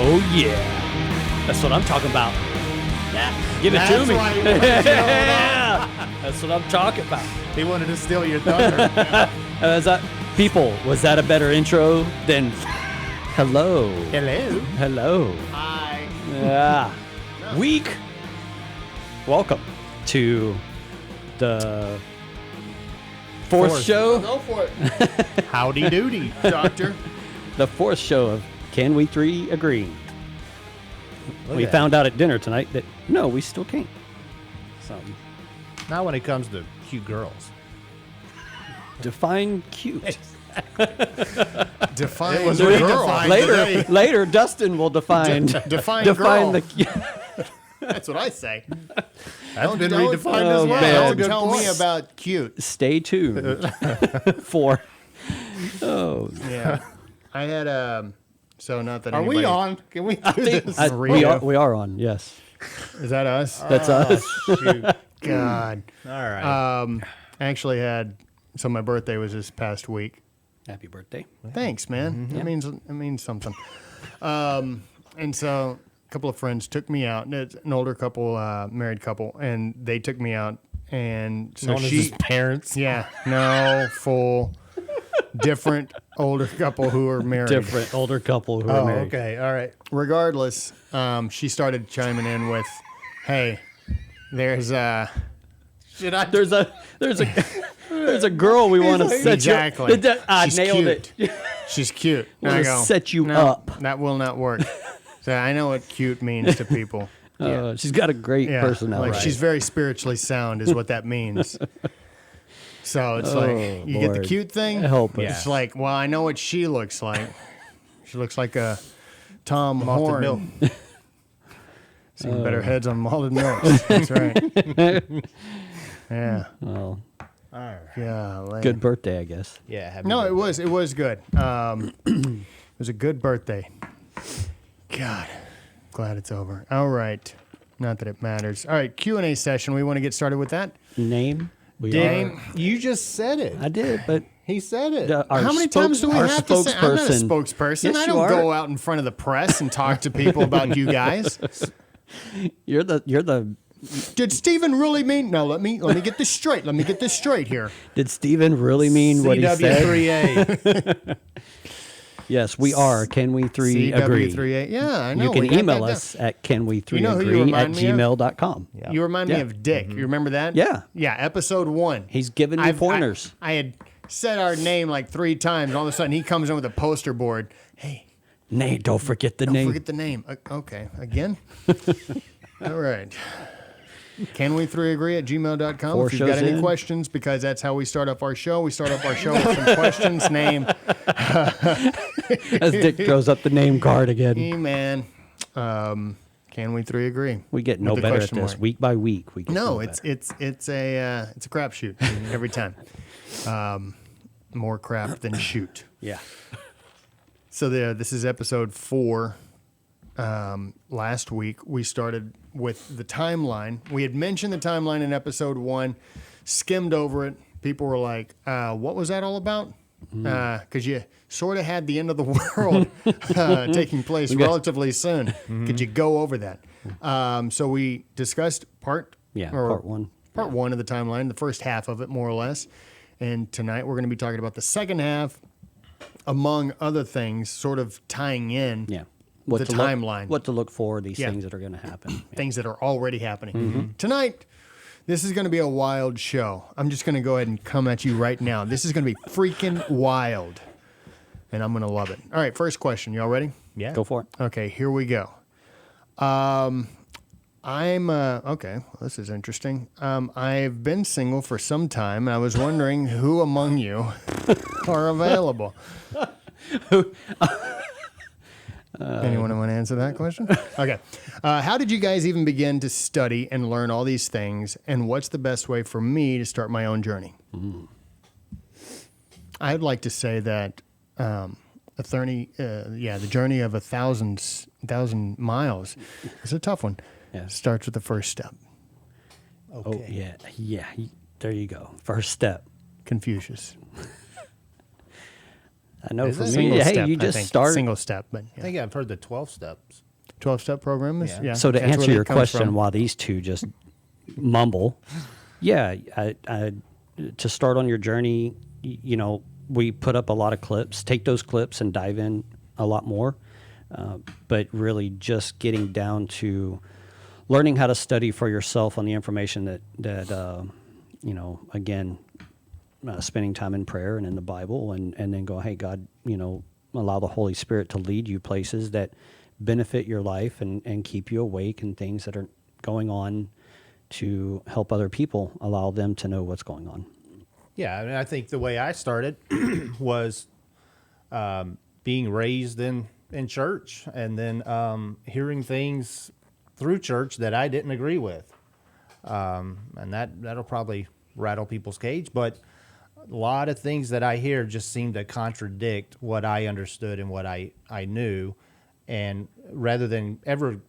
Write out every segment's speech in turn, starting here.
Oh, yeah. That's what I'm talking about. Yeah. Give it to me. Yeah. That's what I'm talking about. He wanted to steal your thunder. People, was that a better intro than hello? Hello. Hello. Hi. Yeah. Week. Welcome to the fourth show. Go for it. Howdy doody, doctor. The fourth show of Can We Three Agree? We found out at dinner tonight that no, we still can't. So, Not when it comes to cute girls. define cute. Define It was the girl. redefined. Later, Dustin will define Define girl. the. That's what I say. That's been don't- redefined oh, as well. man. Don't tell me about cute. Stay tuned for. Oh, Yeah. I had so not that Are anybody, we on? Can we do this? we are on. Yes, Is that us? that's us. Shoot. God. All right. I actually had my birthday was this past week. Happy birthday. Thanks, man. Yeah. It means something. And so a couple of friends took me out. And it's an older couple, married couple, and they took me out. And so Known as his parents. yeah, no, full, different older couple who are married. Different older couple who are Oh, married. okay. All right. Regardless, she started chiming in with, "Hey, there's Should I? There's a girl we want to like- set Exactly. you. I She's nailed cute. it. She's cute." And Wanna I go, set you "No, up." That will not work. So I know what cute means to people. She's got a great Yeah, personality. like she's very spiritually sound, is what that means. So it's like you get the Lord. cute thing. Help us. It's like, well, I know what she looks like. She looks like a Tom Malted Horn. milk. Seen better heads on malted milks. That's right. Yeah. Well, All right. Yeah. good birthday, I guess. Yeah. Happy No, birthday. it was good. It was a good birthday. God, glad it's over. All right, not that it matters. All right, Q&A session. We want to get started with that. Name? We Name. You just said it. I did, but He said it. our How many times do we our have to say? I'm not a spokesperson- spokesperson. Yes, I you don't are. go out in front of the press and talk to people about you guys. You're the. Did Stephen really mean? No, let me get this straight. Let me get this straight here. Did Steven really mean what he said? CW3A. Yes, we are. Can we three agree? CW38. Yeah, I know. You can we got email that down. us at canwe3agree You know who you remind me of? @gmail.com. Yeah. You remind me Yeah. of Dick. You remember that? Yeah. Yeah, episode 1. He's giving me pointers. I had said our name like 3 times, and all of a sudden he comes in with a poster board. Hey, Nate, don't forget the don't name. forget the name. Okay, again? All right. Can we 3 agree at gmail.com? 4 If you've got shows any in. questions, because that's how we start up our show. We start up our show with some questions. Name, As Dick throws up the name card again. E-man. Can we 3 agree? We get no With the better at question this. mark. Week by week. We get No, no it's better. a crapshoot every time. More crap than shoot. Yeah. So this is episode 4. Last week we started with the timeline. We had mentioned the timeline in episode 1, skimmed over it. People were like, "What was that all about?" Because you sort of had the end of the world taking place relatively soon. Could you go over that? So we discussed part 1. Part 1 of the timeline, the first half of it, more or less. And tonight we're going to be talking about the second half, among other things, sort of tying in Yeah. the timeline. What to look for, these Yeah. things that are going to happen. Yeah. Things that are already happening. Tonight, this is going to be a wild show. I'm just going to go ahead and come at you right now. This is going to be freaking wild, and I'm going to love it. All right, first question. Y'all ready? Yeah. Go for it. Okay, here we go. Okay, well, this is interesting. I've been single for some time, and I was wondering who among you are available. Anyone want to answer that question? Okay. How did you guys even begin to study and learn all these things, and what's the best way for me to start my own journey? I'd like to say that the journey of 1,000 miles is a tough one. Yeah. Starts with the first step. Oh, yeah. Yeah. There you go. First step. Confucius. I know Is for it? me, Single hey, step, you I just think. start. Single step, but I think I've heard the 12 steps. 12-step program is, Yeah. yeah. So to that's answer where that your comes question, from. while these two just mumble, yeah, to start on your journey, we put up a lot of clips. Take those clips and dive in a lot more, but really just getting down to learning how to study for yourself on the information that again, spending time in prayer and in the Bible, and then go, hey, God, allow the Holy Spirit to lead you places that benefit your life and keep you awake, and things that are going on to help other people, allow them to know what's going on. Yeah, I mean, I think the way I started was being raised in church, and then hearing things through church that I didn't agree with, and that'll probably rattle people's cage. But a lot of things that I hear just seem to contradict what I understood and what I knew, and rather than ever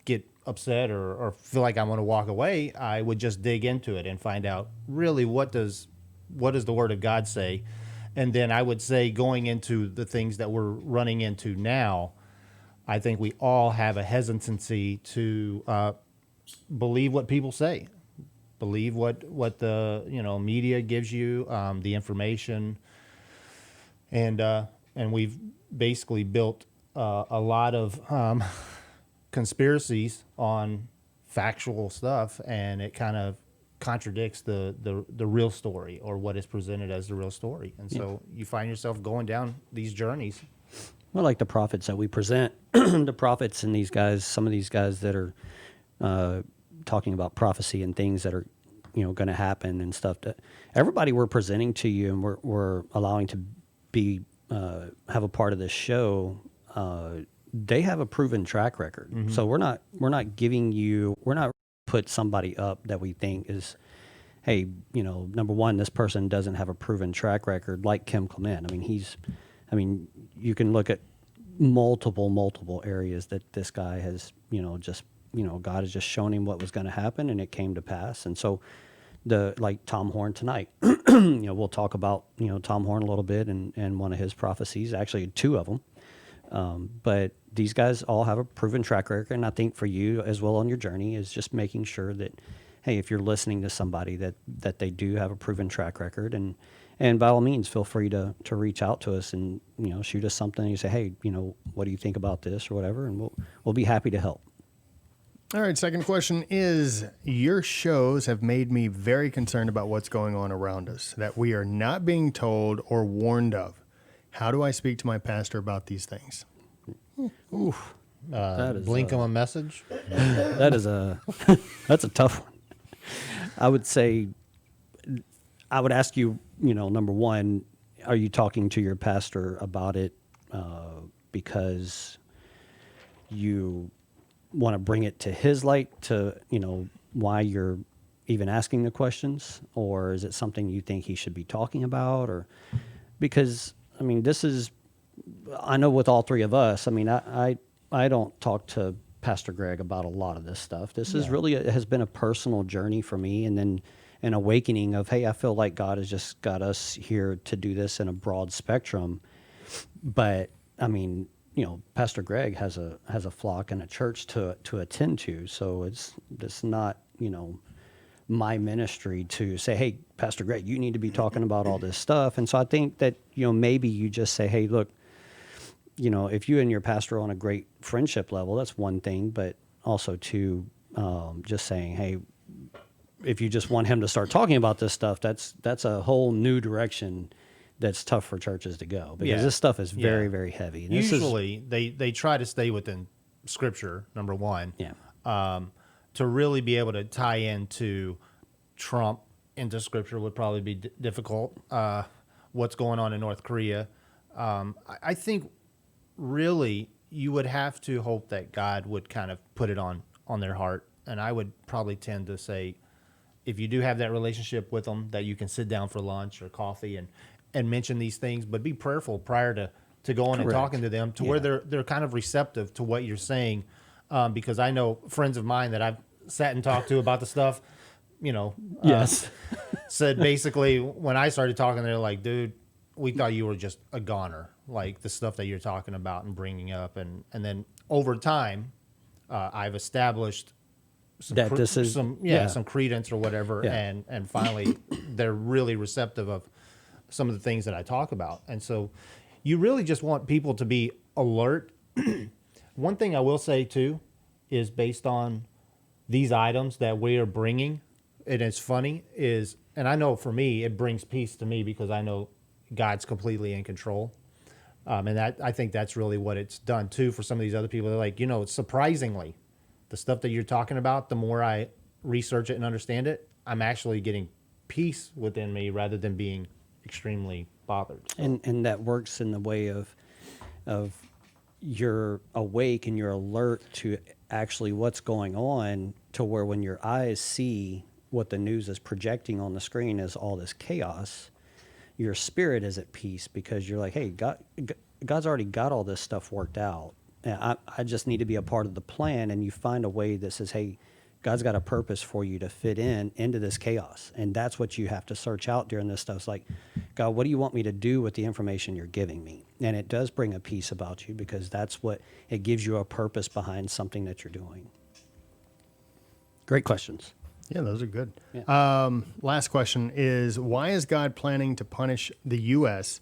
get upset or feel like I want to walk away, I would just dig into it and find out really what does the Word of God say. And then I would say, going into the things that we're running into now, I think we all have a hesitancy to believe what people say, believe what the media gives you, the information, and we've basically built a lot of conspiracies on factual stuff, and it kind of contradicts the real story, or what is presented as the real story. And so you find yourself going down these journeys. Well, like the prophets that we present, the prophets and these guys, some of these guys that are talking about prophecy and things that are, going to happen and stuff. That everybody we're presenting to you and we're allowing to be have a part of this show. They have a proven track record. Mm-hmm. So we're not giving you, we're not put somebody up that we think is, hey, number one, this person doesn't have a proven track record like Kim Clement. I mean, you can look at multiple areas that this guy has, God has just shown him what was going to happen, and it came to pass. And so like Tom Horn tonight, we'll talk about, Tom Horn a little bit and one of his prophecies, actually two of them. But these guys all have a proven track record. And I think for you as well on your journey is just making sure that, hey, if you're listening to somebody that they do have a proven track record, and by all means, feel free to reach out to us and, shoot us something. And you say, hey, what do you think about this or whatever? And we'll be happy to help. All right, second question is, your shows have made me very concerned about what's going on around us, that we are not being told or warned of. How do I speak to my pastor about these things? Oof. That is blink him a message. That's a tough one. I would say, I would ask you, number one, are you talking to your pastor about it because you want to bring it to his light to, why you're even asking the questions? Or is it something you think he should be talking about? Or because, this is, I know with all three of us, I don't talk to Pastor Greg about a lot of this stuff. This is really, it has been a personal journey for me. And then an awakening of, hey, I feel like God has just got us here to do this in a broad spectrum. But Pastor Greg has a flock and a church to attend to. So it's not, my ministry to say, hey, Pastor Greg, you need to be talking about all this stuff. And so I think that, maybe you just say, hey, look, if you and your pastor are on a great friendship level, that's one thing, but also to just saying, hey, if you just want him to start talking about this stuff, that's a whole new direction that's tough for churches to go, because this stuff is very, very heavy. And usually they try to stay within Scripture, number one. Yeah. To really be able to tie into Trump into Scripture would probably be difficult. What's going on in North Korea. I think really you would have to hope that God would kind of put it on their heart. And I would probably tend to say, if you do have that relationship with them, that you can sit down for lunch or coffee and mention these things, but be prayerful prior to going and talking to them to where they're kind of receptive to what you're saying. Because I know friends of mine that I've sat and talked to about the stuff, yes, said basically when I started talking, they're like, dude, we thought you were just a goner, like the stuff that you're talking about and bringing up, and then over time, I've established some That this is- some yeah. some credence or whatever, Yeah. and finally they're really receptive of some of the things that I talk about, and so you really just want people to be alert. One thing I will say too is based on these items that we are bringing, and it's funny is, and I know for me it brings peace to me because I know God's completely in control. And that, I think that's really what it's done too for some of these other people. They're like, surprisingly, the stuff that you're talking about, the more I research it and understand it, I'm actually getting peace within me rather than being extremely bothered. And that works in the way of you're awake and you're alert to actually what's going on, to where when your eyes see what the news is projecting on the screen as all this chaos, your spirit is at peace because you're like, hey, God's already got all this stuff worked out. And I just need to be a part of the plan. And you find a way that says, hey, God's got a purpose for you to fit into this chaos. And that's what you have to search out during this stuff. It's like, God, what do you want me to do with the information you're giving me? And it does bring a peace about you because that's what it gives you, a purpose behind something that you're doing. Great questions. Yeah, those are good. Yeah. Last question is, why is God planning to punish the U.S.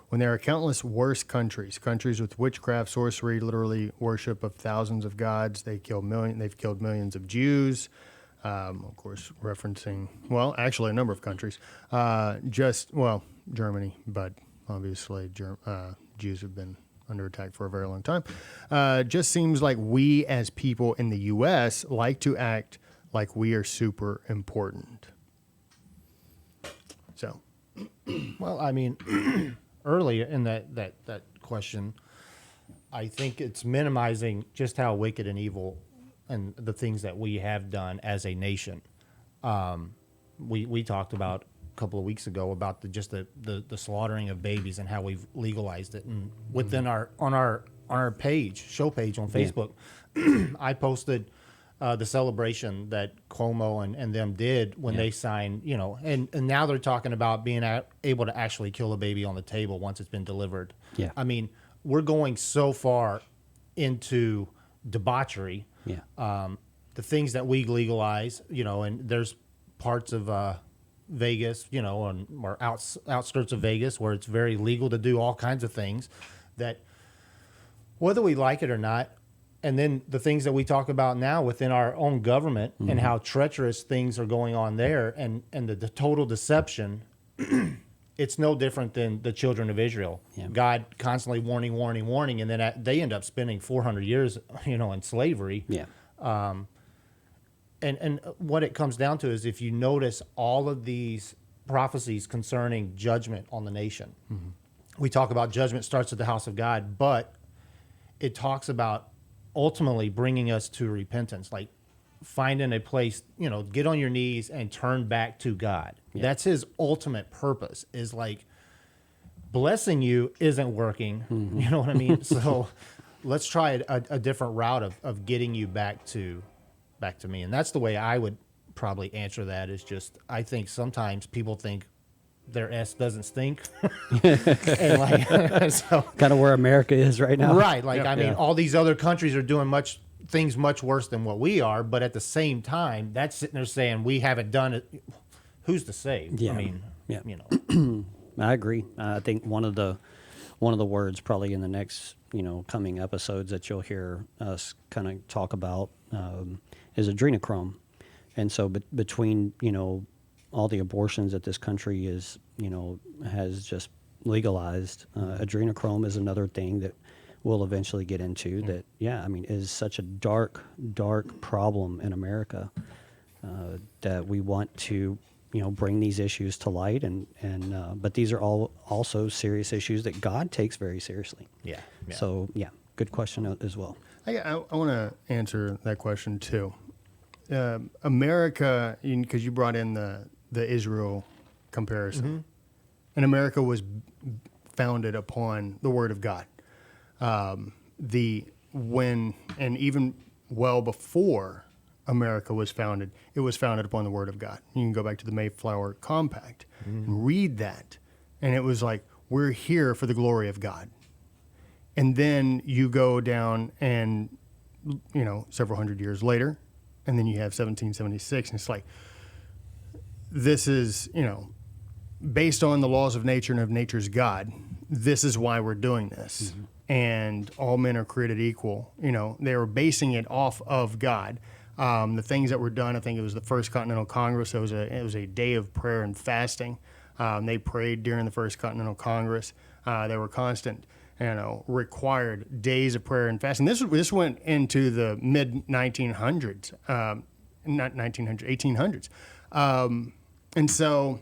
when there are countless worse countries with witchcraft, sorcery, literally worship of thousands of gods? They've killed millions of Jews. Of course, referencing, actually a number of countries. Germany, but obviously Jews have been under attack for a very long time. Just seems like we as people in the U.S. like to act like we are super important. So, Well, I mean, earlier in that question, I think it's minimizing just how wicked and evil and the things that we have done as a nation. We talked about a couple of weeks ago about the slaughtering of babies and how we've legalized it. And within our show page on Facebook, I posted the celebration that Cuomo and them did when they signed, and now they're talking about being able to actually kill a baby on the table once it's been delivered. Yeah. I mean, we're going so far into debauchery. Yeah. The things that we legalize, and there's parts of Vegas, or outskirts of Vegas where it's very legal to do all kinds of things that, whether we like it or not, and then the things that we talk about now within our own government and how treacherous things are going on there and the total deception, it's no different than the children of Israel. Yeah. God constantly warning, and then they end up spending 400 years, in slavery. Yeah. And what it comes down to is, if you notice all of these prophecies concerning judgment on the nation, we talk about judgment starts at the house of God, but it talks about ultimately bringing us to repentance, like finding a place, get on your knees and turn back to God. Yeah. That's his ultimate purpose, is like, blessing you isn't working. You know what I mean? So let's try a different route of getting you back to me. And that's the way I would probably answer that, is just, I think sometimes people think their S doesn't stink. And like, so, Kind of where America is right now. right. Like, I mean, Yeah. all these other countries are doing things much worse than what we are. But at the same time, that's sitting there saying we haven't done it. Who's to say? Yeah. I mean, Yeah. I agree. I think one of the words probably in the next, coming episodes that you'll hear us kind of talk about is adrenochrome. And so between, all the abortions that this country is, has just legalized, adrenochrome is another thing that we'll eventually get into that, is such a dark, dark problem in America that we want to, bring these issues to light. But these are all also serious issues that God takes very seriously. yeah. So, good question as well. I want to answer that question too. America, because you brought in the Israel comparison, and America was founded upon the Word of God. Even well before America was founded, it was founded upon the Word of God. You can go back to the Mayflower Compact and read that, and it was like, we're here for the glory of God. And then you go down and, several hundred years later, and then you have 1776, and it's like, this is, based on the laws of nature and of nature's God, this is why we're doing this. And all men are created equal. They were basing it off of God. The things that were done, I think it was the First Continental Congress. It was a day of prayer and fasting. They prayed during the First Continental Congress. There were constant, required days of prayer and fasting. This went into the mid 1900s, not 1800s. And so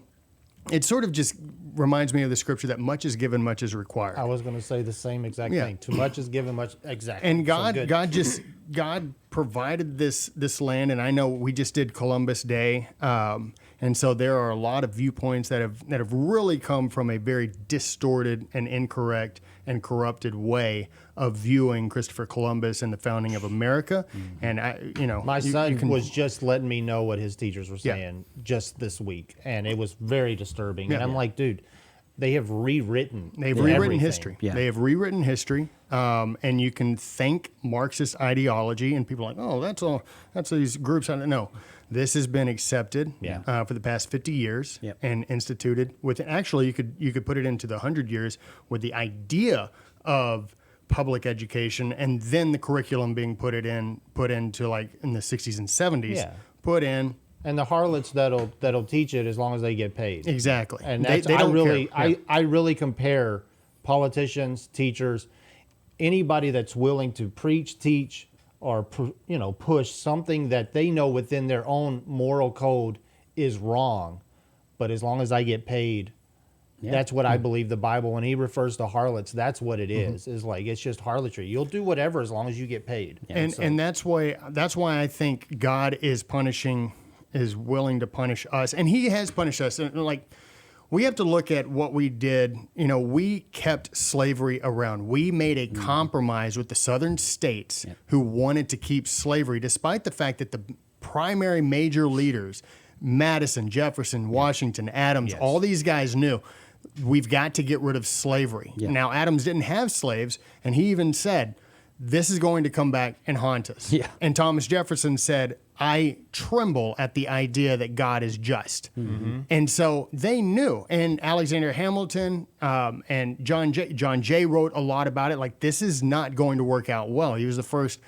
it sort of just reminds me of the scripture that much is given, much is required. I was going to say the same exact thing. Too much is given, much exactly. And So good. God provided this land, and I know we just did Columbus Day, and so there are a lot of viewpoints that have really come from a very distorted and incorrect and corrupted way of viewing Christopher Columbus and the founding of America. And My son was just letting me know what his teachers were saying just this week, and it was very disturbing. And I'm like, dude, they have rewritten. They've rewritten everything. history. Yeah. They have rewritten history, and you can thank Marxist ideology. And people are like, oh, that's these groups. No, this has been accepted for the past 50 years and instituted with. Actually, you could put it into the 100 years with the idea of public education, and then the curriculum being put into like in the 60s and 70s. Yeah. Put in. And the harlots that'll teach it as long as they get paid. Exactly. And they that's, don't care. Yeah. I really compare politicians, teachers, anybody that's willing to preach, teach, or push something that they know within their own moral code is wrong, but as long as I get paid, that's what I believe the Bible, when he refers to harlots, that's what it is. Is like, it's just harlotry. You'll do whatever as long as you get paid. And that's why I think God is willing to punish us, and he has punished us. And like, we have to look at what we did. We kept slavery around. We made a compromise with the southern states who wanted to keep slavery, despite the fact that the primary major leaders, Madison, Jefferson, Washington, Adams, all these guys knew we've got to get rid of slavery. Now, Adams didn't have slaves, and he even said, this is going to come back and haunt us. And Thomas Jefferson said, I tremble at the idea that God is just. And so they knew. And Alexander Hamilton and John Jay wrote a lot about it. Like, this is not going to work out well. He was the first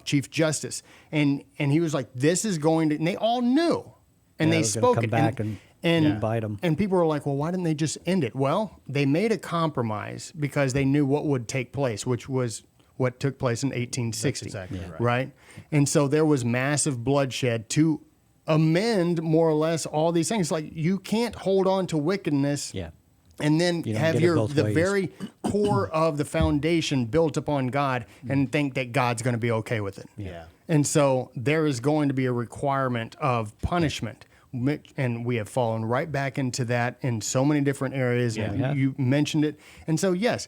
Chief Justice. And he was like, this is going to, and they all knew. And they spoke come it. back and bite them. And people were like, well, why didn't they just end it? Well, they made a compromise because they knew what would take place, which was what took place in 1860. That's exactly right. And so there was massive bloodshed to amend more or less all these things. Like, you can't hold on to wickedness and then have the very core of the foundation built upon God and think that God's going to be okay with it. And so there is going to be a requirement of punishment. And we have fallen right back into that in so many different areas. You mentioned it. And so, yes,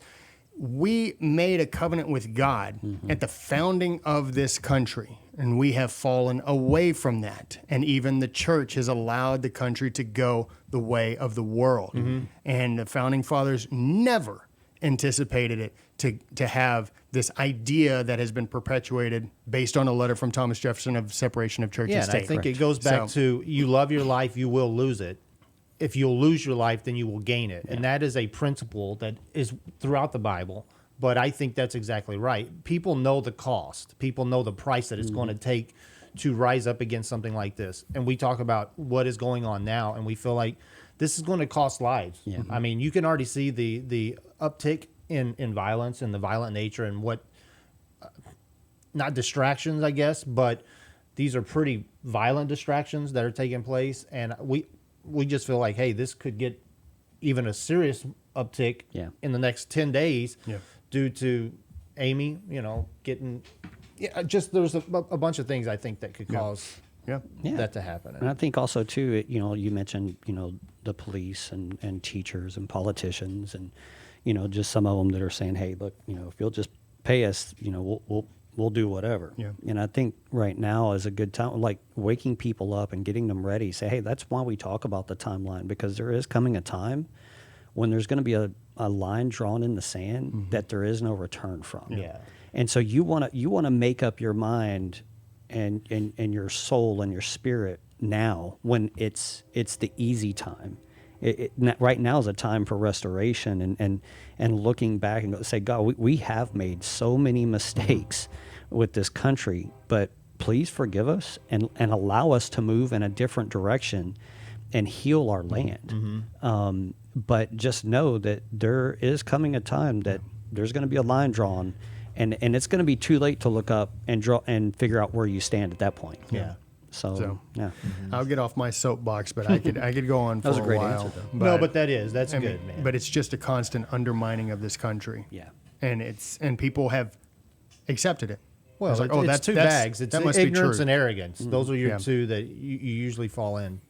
we made a covenant with God at the founding of this country, and we have fallen away from that. And even the church has allowed the country to go the way of the world. And the founding fathers never anticipated it to have this idea that has been perpetuated based on a letter from Thomas Jefferson of separation of church and state. I think it goes back to, you love your life, you will lose it. If you'll lose your life, then you will gain it. And that is a principle that is throughout the Bible. But I think that's exactly right. People know the cost. People know the price that it's going to take to rise up against something like this. And we talk about what is going on now, and we feel like this is going to cost lives. I mean, you can already see the uptick in violence and the violent nature and what, not distractions, I guess, but these are pretty violent distractions that are taking place. And we just feel like, hey, this could get even a serious uptick in the next 10 days due to Amy, getting, just there's a bunch of things I think that could cause that to happen. And I think also too, you mentioned, the police and teachers and politicians and, just some of them that are saying, hey, look, if you'll just pay us, we'll do whatever. And I think right now is a good time, like waking people up and getting them ready. Say, hey, that's why we talk about the timeline, because there is coming a time when there's going to be a line drawn in the sand that there is no return from. Yeah. And so you want to make up your mind and your soul and your spirit now when it's the easy time. Right now is a time for restoration and looking back and say, God, we have made so many mistakes with this country, but please forgive us and allow us to move in a different direction and heal our land. But just know that there is coming a time that there's going to be a line drawn, and it's going to be too late to look up and figure out where you stand at that point. Yeah. So yeah. I'll get off my soapbox, but I could go on for was a great while. answer, though. No, but that's I good, mean, man. But it's just a constant undermining of this country. Yeah. And people have accepted it. well, It's like, it's that's two that's- bags. It's that must be ignorance true. and arrogance. Those are your Yeah. two that you usually fall in.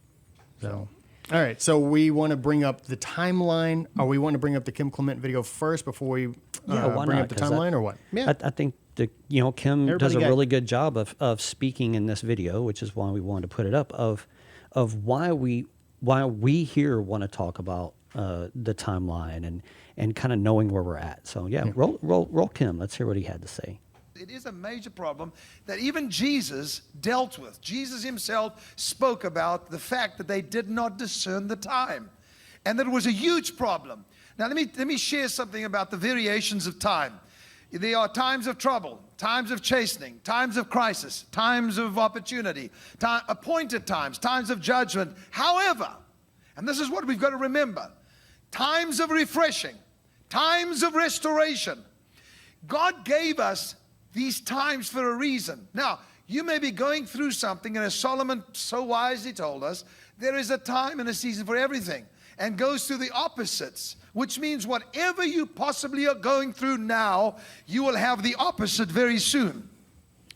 So, all right. So we want to bring up the timeline, or we want to bring up the Kim Clement video first before we why bring not? up the 'Cause timeline, or what? Yeah. I think Kim Everybody does a got- really good job of speaking in this video, which is why we wanted to put it up, of why we here want to talk about the timeline and kind of knowing where we're at. So yeah, roll Kim. Let's hear what he had to say. It is a major problem that even Jesus dealt with. Jesus himself spoke about the fact that they did not discern the time, and that it was a huge problem. Now let me share something about the variations of time. There are times of trouble, times of chastening, times of crisis, times of opportunity, appointed times, times of judgment. However, and this is what we've got to remember, times of refreshing, times of restoration. God gave us these times for a reason. Now, you may be going through something, and as Solomon so wisely told us, there is a time and a season for everything, and goes through the opposites, which means whatever you possibly are going through now, you will have the opposite very soon.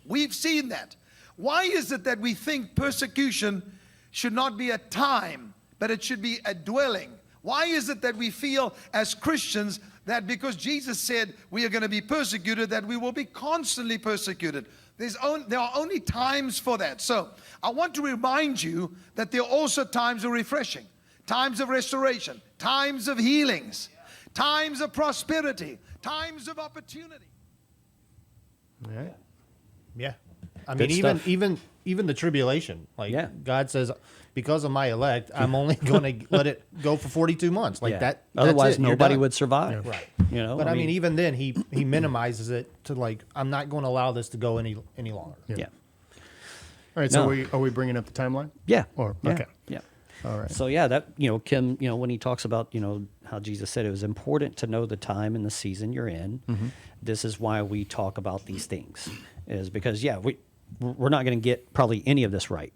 We've seen that. Why is it that we think persecution should not be a time, but it should be a dwelling? Why is it that we feel as Christians that because Jesus said we are going to be persecuted, that we will be constantly persecuted? There are only times for that. So I want to remind you that there are also times of refreshing, times of restoration, times of healings, times of prosperity, times of opportunity. All right. Yeah. I Good mean, stuff. even the tribulation. Like Yeah. God says, because of my elect, I'm only going to let it go for 42 months. Like Yeah. that. Otherwise, that's it. You're nobody done. would survive. Right. But I mean, even then, he minimizes it to like, I'm not going to allow this to go any longer. yeah. All right. So No. are we bringing up the timeline? Yeah. Or Yeah. okay. Yeah. All right. So yeah, that Kim, when he talks about how Jesus said it was important to know the time and the season you're in. This is why we talk about these things, is because we're not going to get probably any of this right.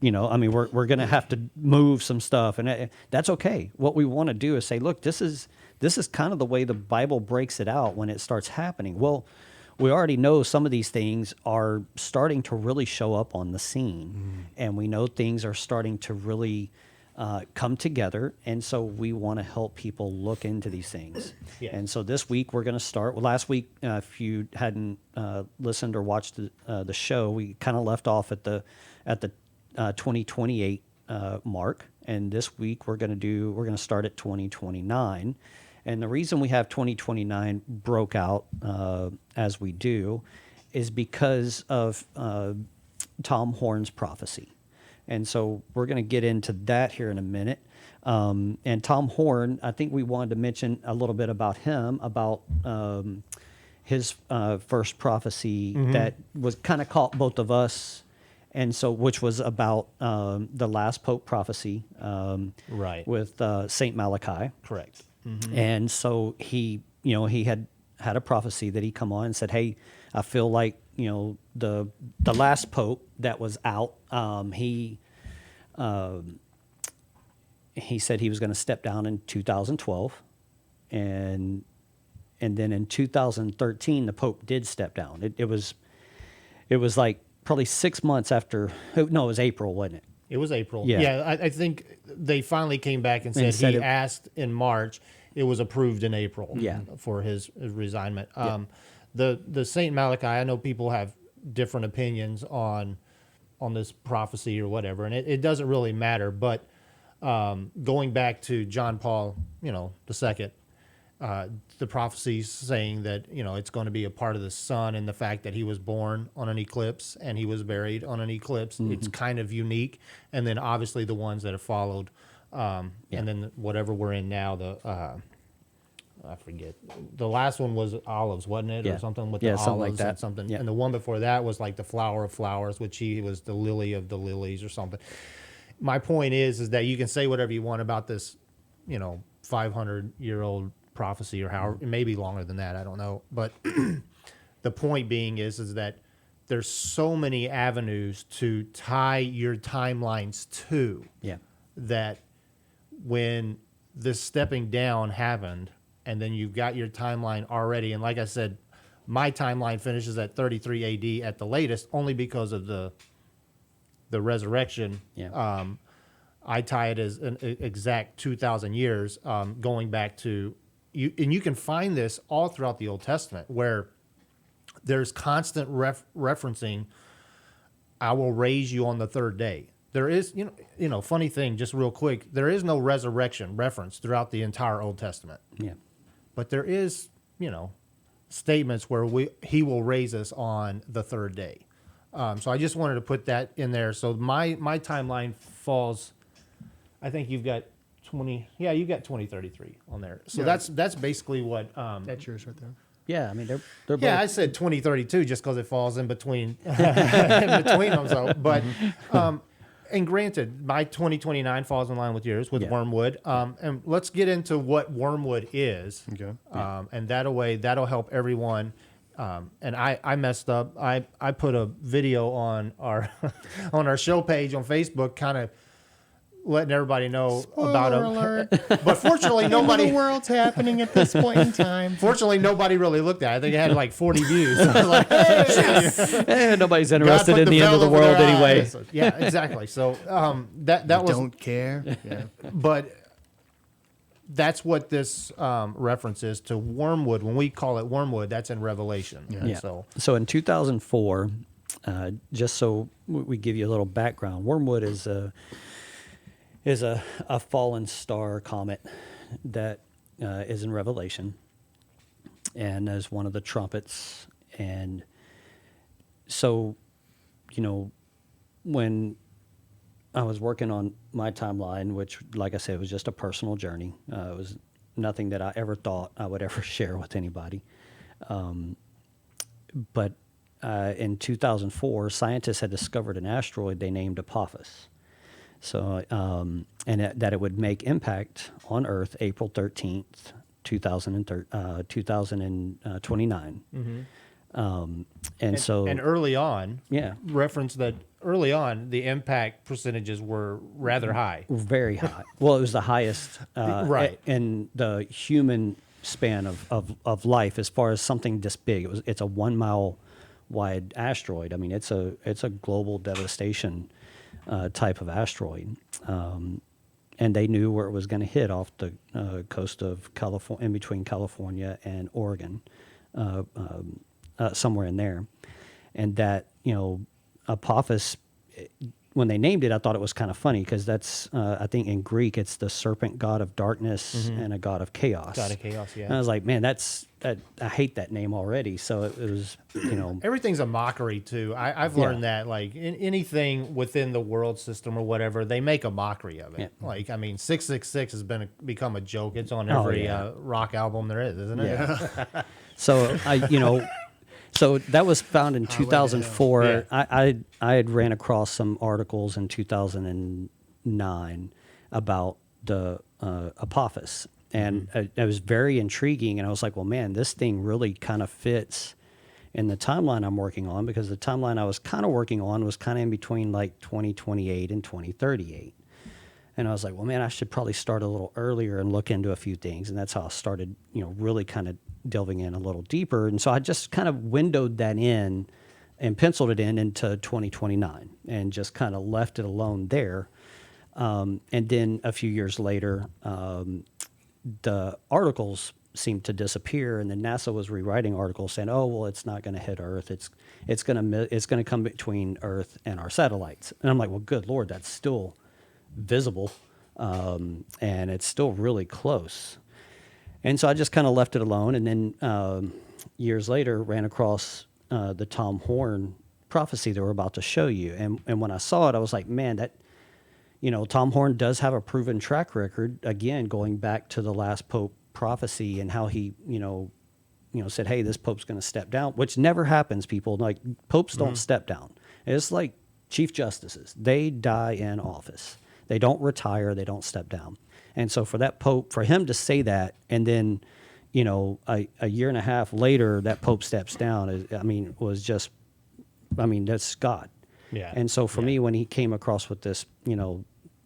I mean, we're going to have to move some stuff, and that's okay. What we want to do is say, look, this is kind of the way the Bible breaks it out when it starts happening. Well, we already know some of these things are starting to really show up on the scene, and we know things are starting to really come together, and so we want to help people look into these things. Yeah. And so this week we're going to start. Well, last week, if you hadn't listened or watched the show, we kind of left off at the 2028 mark, and this week we're going to start at 2029. And the reason we have 2029 broke out as we do is because of Tom Horn's prophecy. And so we're going to get into that here in a minute. And Tom Horn, I think we wanted to mention a little bit about him, about his first prophecy that was kind of caught both of us, and so which was about the last Pope prophecy, Right. with Saint Malachi. Correct. And so he had a prophecy that he come on and said, "Hey, I feel like the last pope that was out, he said he was going to step down in 2012, and then in 2013 the pope did step down. It was like probably 6 months after. No, it was April, wasn't it? It was April. Yeah. Yeah, I think they finally came back and said said he it- asked in March. It was approved in April. Yeah. For his resignment. The Saint Malachi. I know people have different opinions on this prophecy or whatever, and it doesn't really matter. But going back to John Paul, II, the prophecies saying that, it's going to be a part of the sun, and the fact that he was born on an eclipse and he was buried on an eclipse. It's kind of unique. And then obviously the ones that have followed, and then whatever we're in now, I forget. The last one was olives, wasn't it? Yeah. Or something with Yeah, the something like olives that. and something. Yeah. And the one before that was like the flower of flowers, which he was the lily of the lilies or something. My point is that you can say whatever you want about this, 500-year-old prophecy, or however, it may be longer than that, I don't know. But the point being is that there's so many avenues to tie your timelines to, Yeah. that when this stepping down happened, and then you've got your timeline already, and like I said, my timeline finishes at 33 AD at the latest, only because of the resurrection. Yeah. I tie it as an exact 2,000 years, going back to you, and you can find this all throughout the Old Testament, where there's constant referencing, "I will raise you on the third day." There is, funny thing, just real quick, there is no resurrection reference throughout the entire Old Testament. Yeah. But there is, statements where he will raise us on the third day. So I just wanted to put that in there. So my timeline falls, I think you've got 2033 on there. So Yeah. that's basically what. That's yours right there. Yeah. I mean, they're both. Yeah, I said 2032 just because it falls in between in between them. So, but and granted, my 2029 falls in line with yours with Yeah. wormwood. And let's get into what wormwood is. Okay. And that'll help everyone. And I messed up. I put a video on our on our show page on Facebook, kind of letting everybody know about them. alert. But fortunately, The nobody. world's happening at this point in time. Fortunately, nobody really looked at it. I think it had like 40 views. I was like, hey, Nobody's God interested put in the end of the veil over world their anyway. eyes. Yeah, exactly. So that was, Don't care. Yeah. but that's what this reference is to wormwood. When we call it wormwood, that's in Revelation. And Yeah. So In 2004, just so we give you a little background, wormwood is a fallen star comet that is in Revelation, and is one of the trumpets. And so, when I was working on my timeline, which, like I said, was just a personal journey. It was nothing that I ever thought I would ever share with anybody. But in 2004, scientists had discovered an asteroid they named Apophis. So, that it would make impact on Earth April 13th, 2029. and early on, Yeah. reference that early on the impact percentages were rather high. Very high. Well, it was the highest Right. in the human span of life, as far as something this big. It's a 1 mile wide asteroid. I mean, it's a global devastation type of asteroid. And they knew where it was going to hit, off the coast of California, in between California and Oregon, somewhere in there. And that, Apophis, when they named it, I thought it was kind of funny, because that's, I think in Greek, it's the serpent god of darkness and a god of chaos. God of chaos, yeah. And I was like, man, I hate that name already. So it was, Everything's a mockery too. I've Yeah. learned that, like, in anything within the world system or whatever, they make a mockery of it. Yeah. Like, I mean, 666 has become a joke. It's on Oh, every yeah. rock album there is, isn't it? Yeah. So so that was found in 2004. Yeah. I had ran across some articles in 2009 about the Apophis, and it was very intriguing. And I was like, well, man, this thing really kind of fits in the timeline I'm working on, because the timeline I was kind of working on was kind of in between like 2028 and 2038. And I was like, well, man, I should probably start a little earlier and look into a few things. And that's how I started, really kind of delving in a little deeper. And so I just kind of windowed that in and penciled it in into 2029 and just kind of left it alone there. And then a few years later, the articles seemed to disappear, and then NASA was rewriting articles saying, "Oh, well, it's not going to hit Earth. It's going to come between Earth and our satellites." And I'm like, "Well, good Lord, that's still visible." and it's still really close. And so I just kind of left it alone. And then years later, ran across the Tom Horn prophecy that we're about to show you. And when I saw it, I was like, man, that, Tom Horn does have a proven track record, again, going back to the last Pope prophecy and how he, said, hey, this Pope's going to step down, which never happens, people. Like, popes don't step down. It's like chief justices. They die in office. They don't retire. They don't step down. And so for that Pope, for him to say that, and then, a year and a half later, that Pope steps down, that's God. Yeah. And so for me, when he came across with this,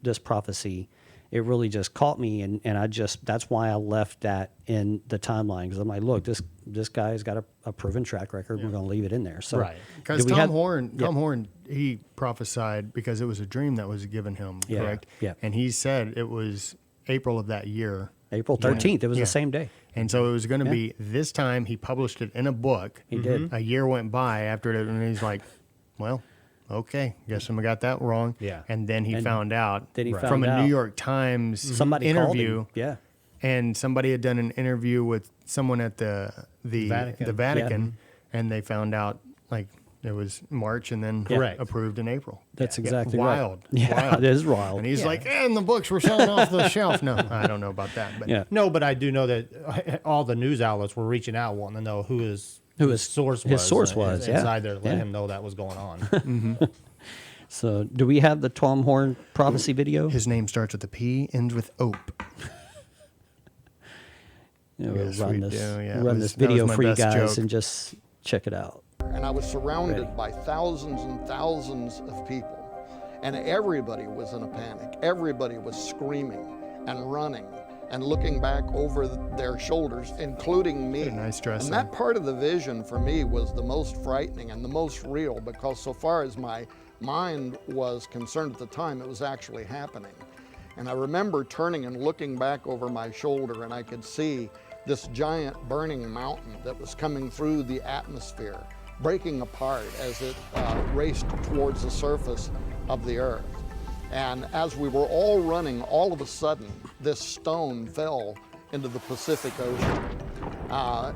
this prophecy, it really just caught me. And that's why I left that in the timeline. Because I'm like, look, this guy's got a proven track record. We're going to leave it in there. So, right. Because Tom Horn, he prophesied because it was a dream that was given him, correct? Yeah. And he said it was April of that year. April 13th. It was the same day. And so it was going to be this time. He published it in a book. He did. A year went by after it, and he's like, well, okay, guess I got that wrong. Yeah. And then he found out from a out. New York Times Somebody interview. called him. Yeah. And somebody had done an interview with someone at the Vatican, and they found out like it was March and then approved in April. That's exactly wild. right. Yeah, wild. it is wild. And he's like, and the books were selling off the shelf. No, I don't know about that. But Yeah. No, but I do know that all the news outlets were reaching out wanting to know who his source was. His source was, yeah. Inside there, let Yeah. him know that was going on. So do we have the Tom Horn prophecy video? his name starts with a P, ends with Ope. We'll Yes, run we this, do, yeah. run That this was video my for you best guys joke. and just check it out. And I was surrounded Ready. by thousands and thousands of people. And everybody was in a panic. Everybody was screaming and running and looking back over their shoulders, including me. What a nice dress And on. that part of the vision for me was the most frightening and the most real, because so far as my mind was concerned at the time, it was actually happening. And I remember turning and looking back over my shoulder, and I could see this giant burning mountain that was coming through the atmosphere, breaking apart as it raced towards the surface of the earth. And as we were all running, all of a sudden, this stone fell into the Pacific Ocean.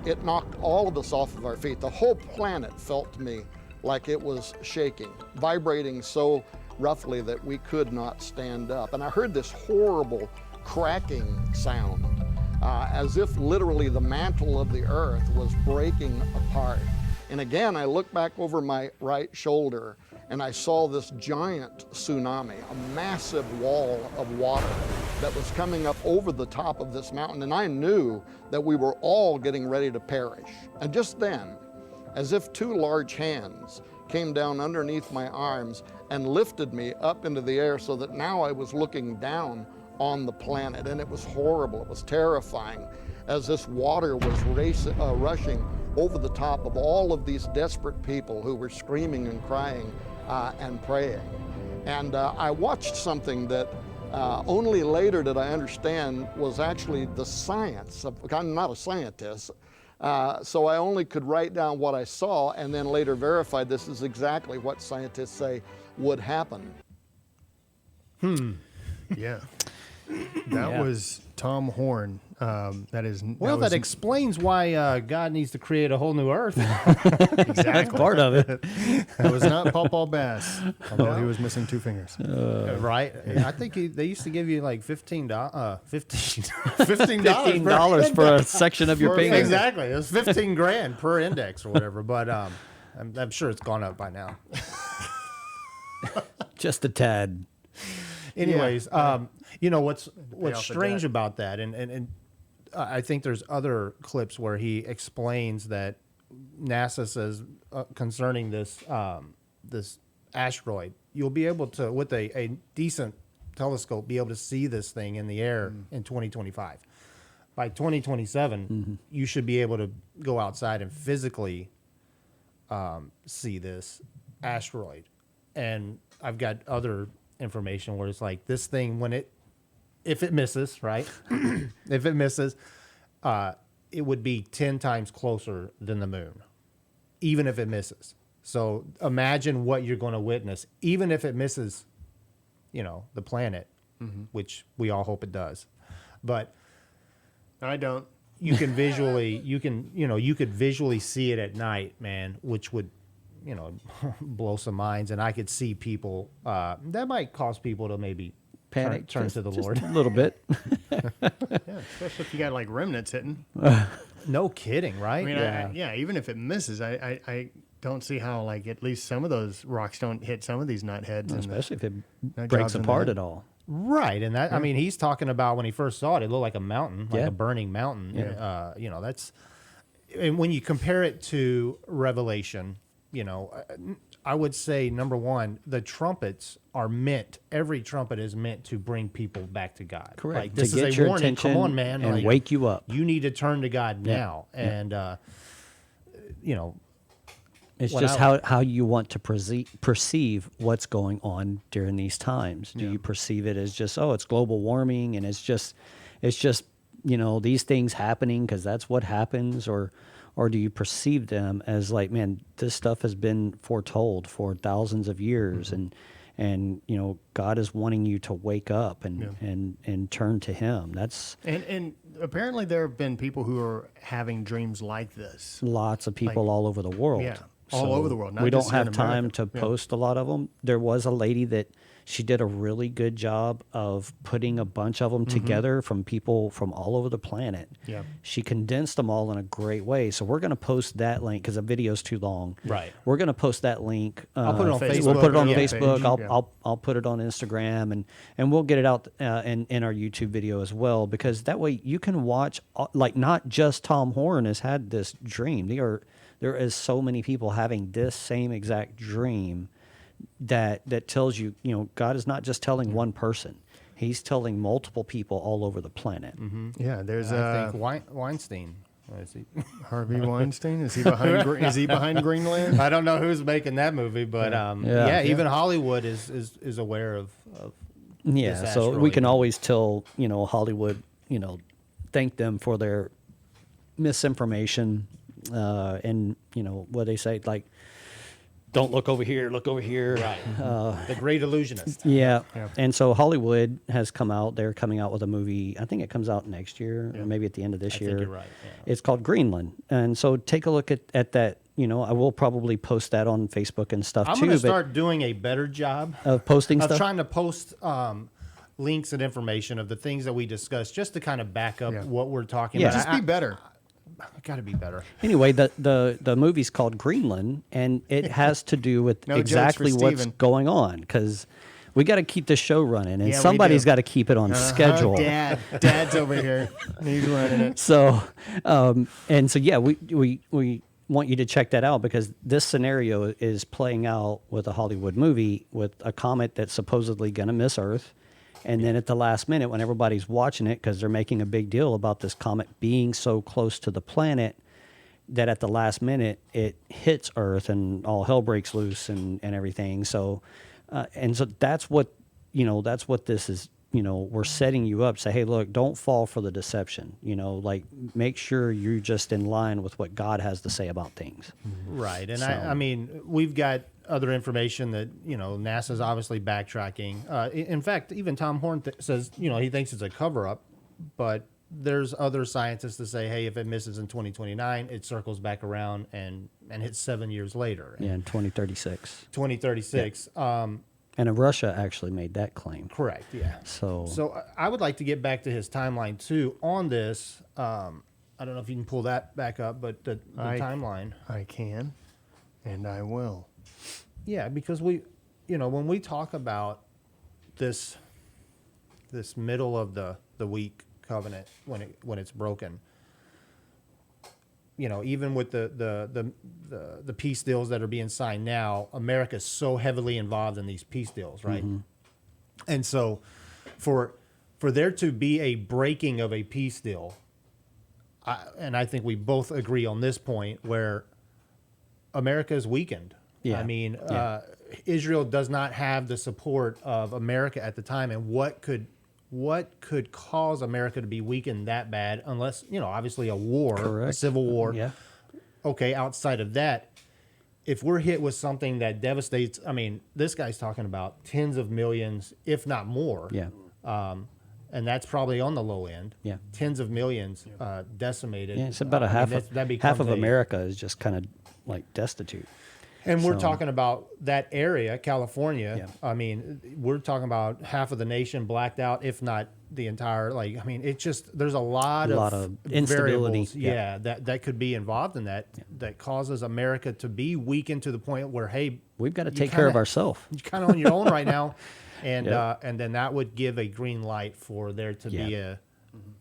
It knocked all of us off of our feet. The whole planet felt to me like it was shaking, vibrating so roughly that we could not stand up. And I heard this horrible cracking sound, as if literally the mantle of the earth was breaking apart. And again, I looked back over my right shoulder and I saw this giant tsunami, a massive wall of water that was coming up over the top of this mountain. And I knew that we were all getting ready to perish. And just then, as if two large hands came down underneath my arms and lifted me up into the air, so that now I was looking down on the planet. And it was horrible, it was terrifying, as this water was rushing over the top of all of these desperate people who were screaming and crying and praying. And I watched something that only later did I understand was actually the science of, I'm not a scientist, so I only could write down what I saw and then later verify this is exactly what scientists say would happen. Yeah. That was Tom Horn. That explains why God needs to create a whole new earth. exactly Part of it. It was not Paul Bass, although he was missing two fingers. Right? I think they used to give you like $15 $15 for a section of your finger. Exactly. It was 15 grand per index or whatever. But I'm sure it's gone up by now. Just a tad. Anyways, what's off the strange debt. about that, and I think there's other clips where he explains that NASA says concerning this this asteroid, you'll be able to, with a decent telescope, be able to see this thing in the air in 2025. By 2027, you should be able to go outside and physically see this asteroid. And I've got other information where it's like this thing, if it misses, right? If it misses, it would be 10 times closer than the moon, even if it misses. So imagine what you're going to witness, even if it misses, the planet. which we all hope it does. But I don't. you can visually, you could visually see it at night, man, which would, blow some minds. And I could see people, that might cause people to maybe Panic. turn just- to the just Lord. a little bit. Yeah, especially if you got like remnants hitting. No kidding, right? I mean, yeah, even if it misses, I don't see how like at least some of those rocks don't hit some of these nutheads. and Especially if it No breaks jobs in apart that. at all. Right, and that I mean, he's talking about when he first saw it, it looked like a mountain, like Yeah. a burning mountain. Yeah. That's, and when you compare it to Revelation, I would say number one, the trumpets are meant. Every trumpet is meant to bring people back to God. Correct. Like To this get is a your warning. Come attention on, man, and like, wake you up. You need to turn to God now, and It's When just I- how you want to perceive what's going on during these times. Do you perceive it as just, it's global warming and it's just these things happening because that's what happens, or do you perceive them as like, man, this stuff has been foretold for thousands of years, and God is wanting you to wake up and turn to Him. That's And apparently there have been people who are having dreams like this. lots of people all over the world. Yeah, all over the world, not we don't just here in have time America. to Yeah. post a lot of them. There was a lady that she did a really good job of putting a bunch of them together from people from all over the planet. Yeah. She condensed them all in a great way. So we're going to post that link because the video's too long. Right. We're going to post that link. I'll put it on Facebook. We'll put it on Yeah. Facebook. Page. I'll, Yeah. I'll put it on Instagram, and we'll get it out in our YouTube video as well, because that way you can watch, like, not just Tom Horn has had this dream. There is so many people having this same exact dream that tells you, God is not just telling one person. He's telling multiple people all over the planet. Yeah, there's I think Weinstein. Is he? Harvey Weinstein. Is he behind? Is he behind Greenland? I don't know who's making that movie, but Yeah. even Hollywood is aware of Yeah, this so we asteroid. can always tell, Hollywood, thank them for their misinformation, and what they say, like, don't look over here, look over here. Right. The Great Illusionist. Yeah. Yeah. And so Hollywood has come out. They're coming out with a movie. I think it comes out next year, or maybe at the end of this I think year. you're right, yeah. It's called Greenland. And so take a look at that. I will probably post that on Facebook and stuff I'm too. going to but start doing a better job of posting of stuff. trying to post links and information of the things that we discussed, just to kind of back up Yeah. what we're talking Yeah. about. Just be better. I got to be better. Anyway, the movie's called Greenland, and it has to do with No jokes exactly for what's Steven. going on, because we got to keep the show running, and Yeah, we somebody's do. got to keep it on schedule. Dad's over here. He's running it. So, and so yeah, we want you to check that out, because this scenario is playing out with a Hollywood movie with a comet that's supposedly going to miss Earth. And then at the last minute, when everybody's watching it, because they're making a big deal about this comet being so close to the planet, that at the last minute it hits Earth and all hell breaks loose and everything. So, and so that's what this is. We're setting you up. Say, hey, look, don't fall for the deception. Like, make sure you're just in line with what God has to say about things. Right. And So- I mean, we've got other information that, NASA's obviously backtracking. In fact, even Tom Horn says, he thinks it's a cover up, but there's other scientists that say, hey, if it misses in 2029, it circles back around and hits 7 years later. Yeah, in 2036. 2036. And Russia actually made that claim. Correct. Yeah. So I would like to get back to his timeline too on this. I don't know if you can pull that back up, but the timeline. I can, and I will. Yeah, because we, when we talk about this middle of the week covenant when it's broken, even with the peace deals that are being signed now, America's so heavily involved in these peace deals, right? And so, for there to be a breaking of a peace deal, I think we both agree on this point, where America is weakened. Yeah. I mean, Yeah. Israel does not have the support of America at the time, and what could cause America to be weakened that bad, unless, obviously a war, a Correct. civil war. yeah. Okay, outside of that, if we're hit with something that devastates, I mean, this guy's talking about tens of millions, if not more, Yeah. And that's probably on the low end. Yeah. Tens of millions decimated. Yeah, it's about a I mean, half that of becomes America is just kind of like destitute. And we're So- talking about that area, California. Yeah. I mean, we're talking about half of the nation blacked out, if not the entire. Like, I mean, it just there's a lot of instability. variables, yeah, that could be involved in that that causes America to be weakened to the point where, hey, We've got to you take care of kinda- ourselves. You're kind of on your own right now, and Yep. and then that would give a green light for there to be Yeah.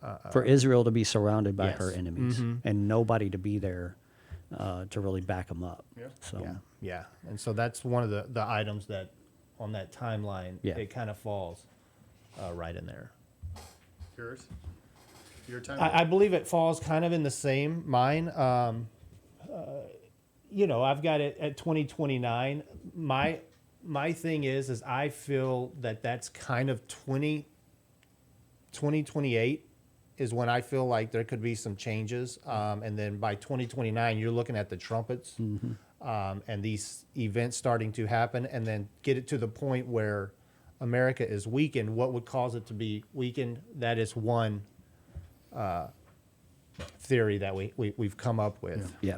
a For Israel to be surrounded by her yes. enemies and nobody to be there to really back them up. Yeah. So yeah. And so that's one of the items that on that timeline Yeah. it kind of falls right in there. Yours? Your time? I believe it falls kind of in the same mine. You know, I've got it at 2029. My thing is I feel that that's kind of 2028 is when I feel like there could be some changes. And then by 2029, you're looking at the trumpets and these events starting to happen, and then get it to the point where America is weakened. What would cause it to be weakened? That is one theory that we've come up with. yeah.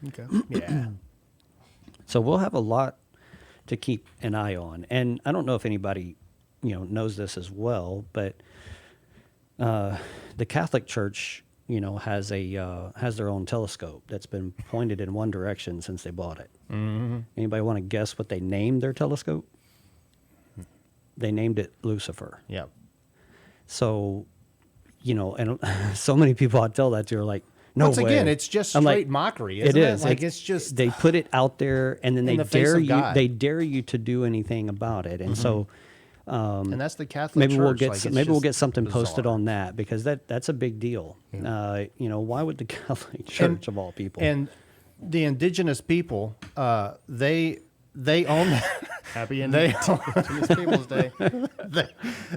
Okay. Yeah. So we'll have a lot to keep an eye on. And I don't know if anybody, knows this as well, but the Catholic Church, has their own telescope that's been pointed in one direction since they bought it. Mm-hmm. Anybody want to guess what they named their telescope? They named it Lucifer. Yep. So, and so many people I tell that to are like, no Once way. again, it's just I'm straight like, mockery, It isn't it? is. Like, it's just they put it out there, and then in they the face dare of you. God. They dare you to do anything about it, and so and that's the Catholic maybe Church. we'll get like, it's maybe we'll just get something posted bizarre. on that, because that's a big deal. Why would the Catholic Church of all people? And the indigenous people, they own that. Happy They- Indigenous Peoples Day.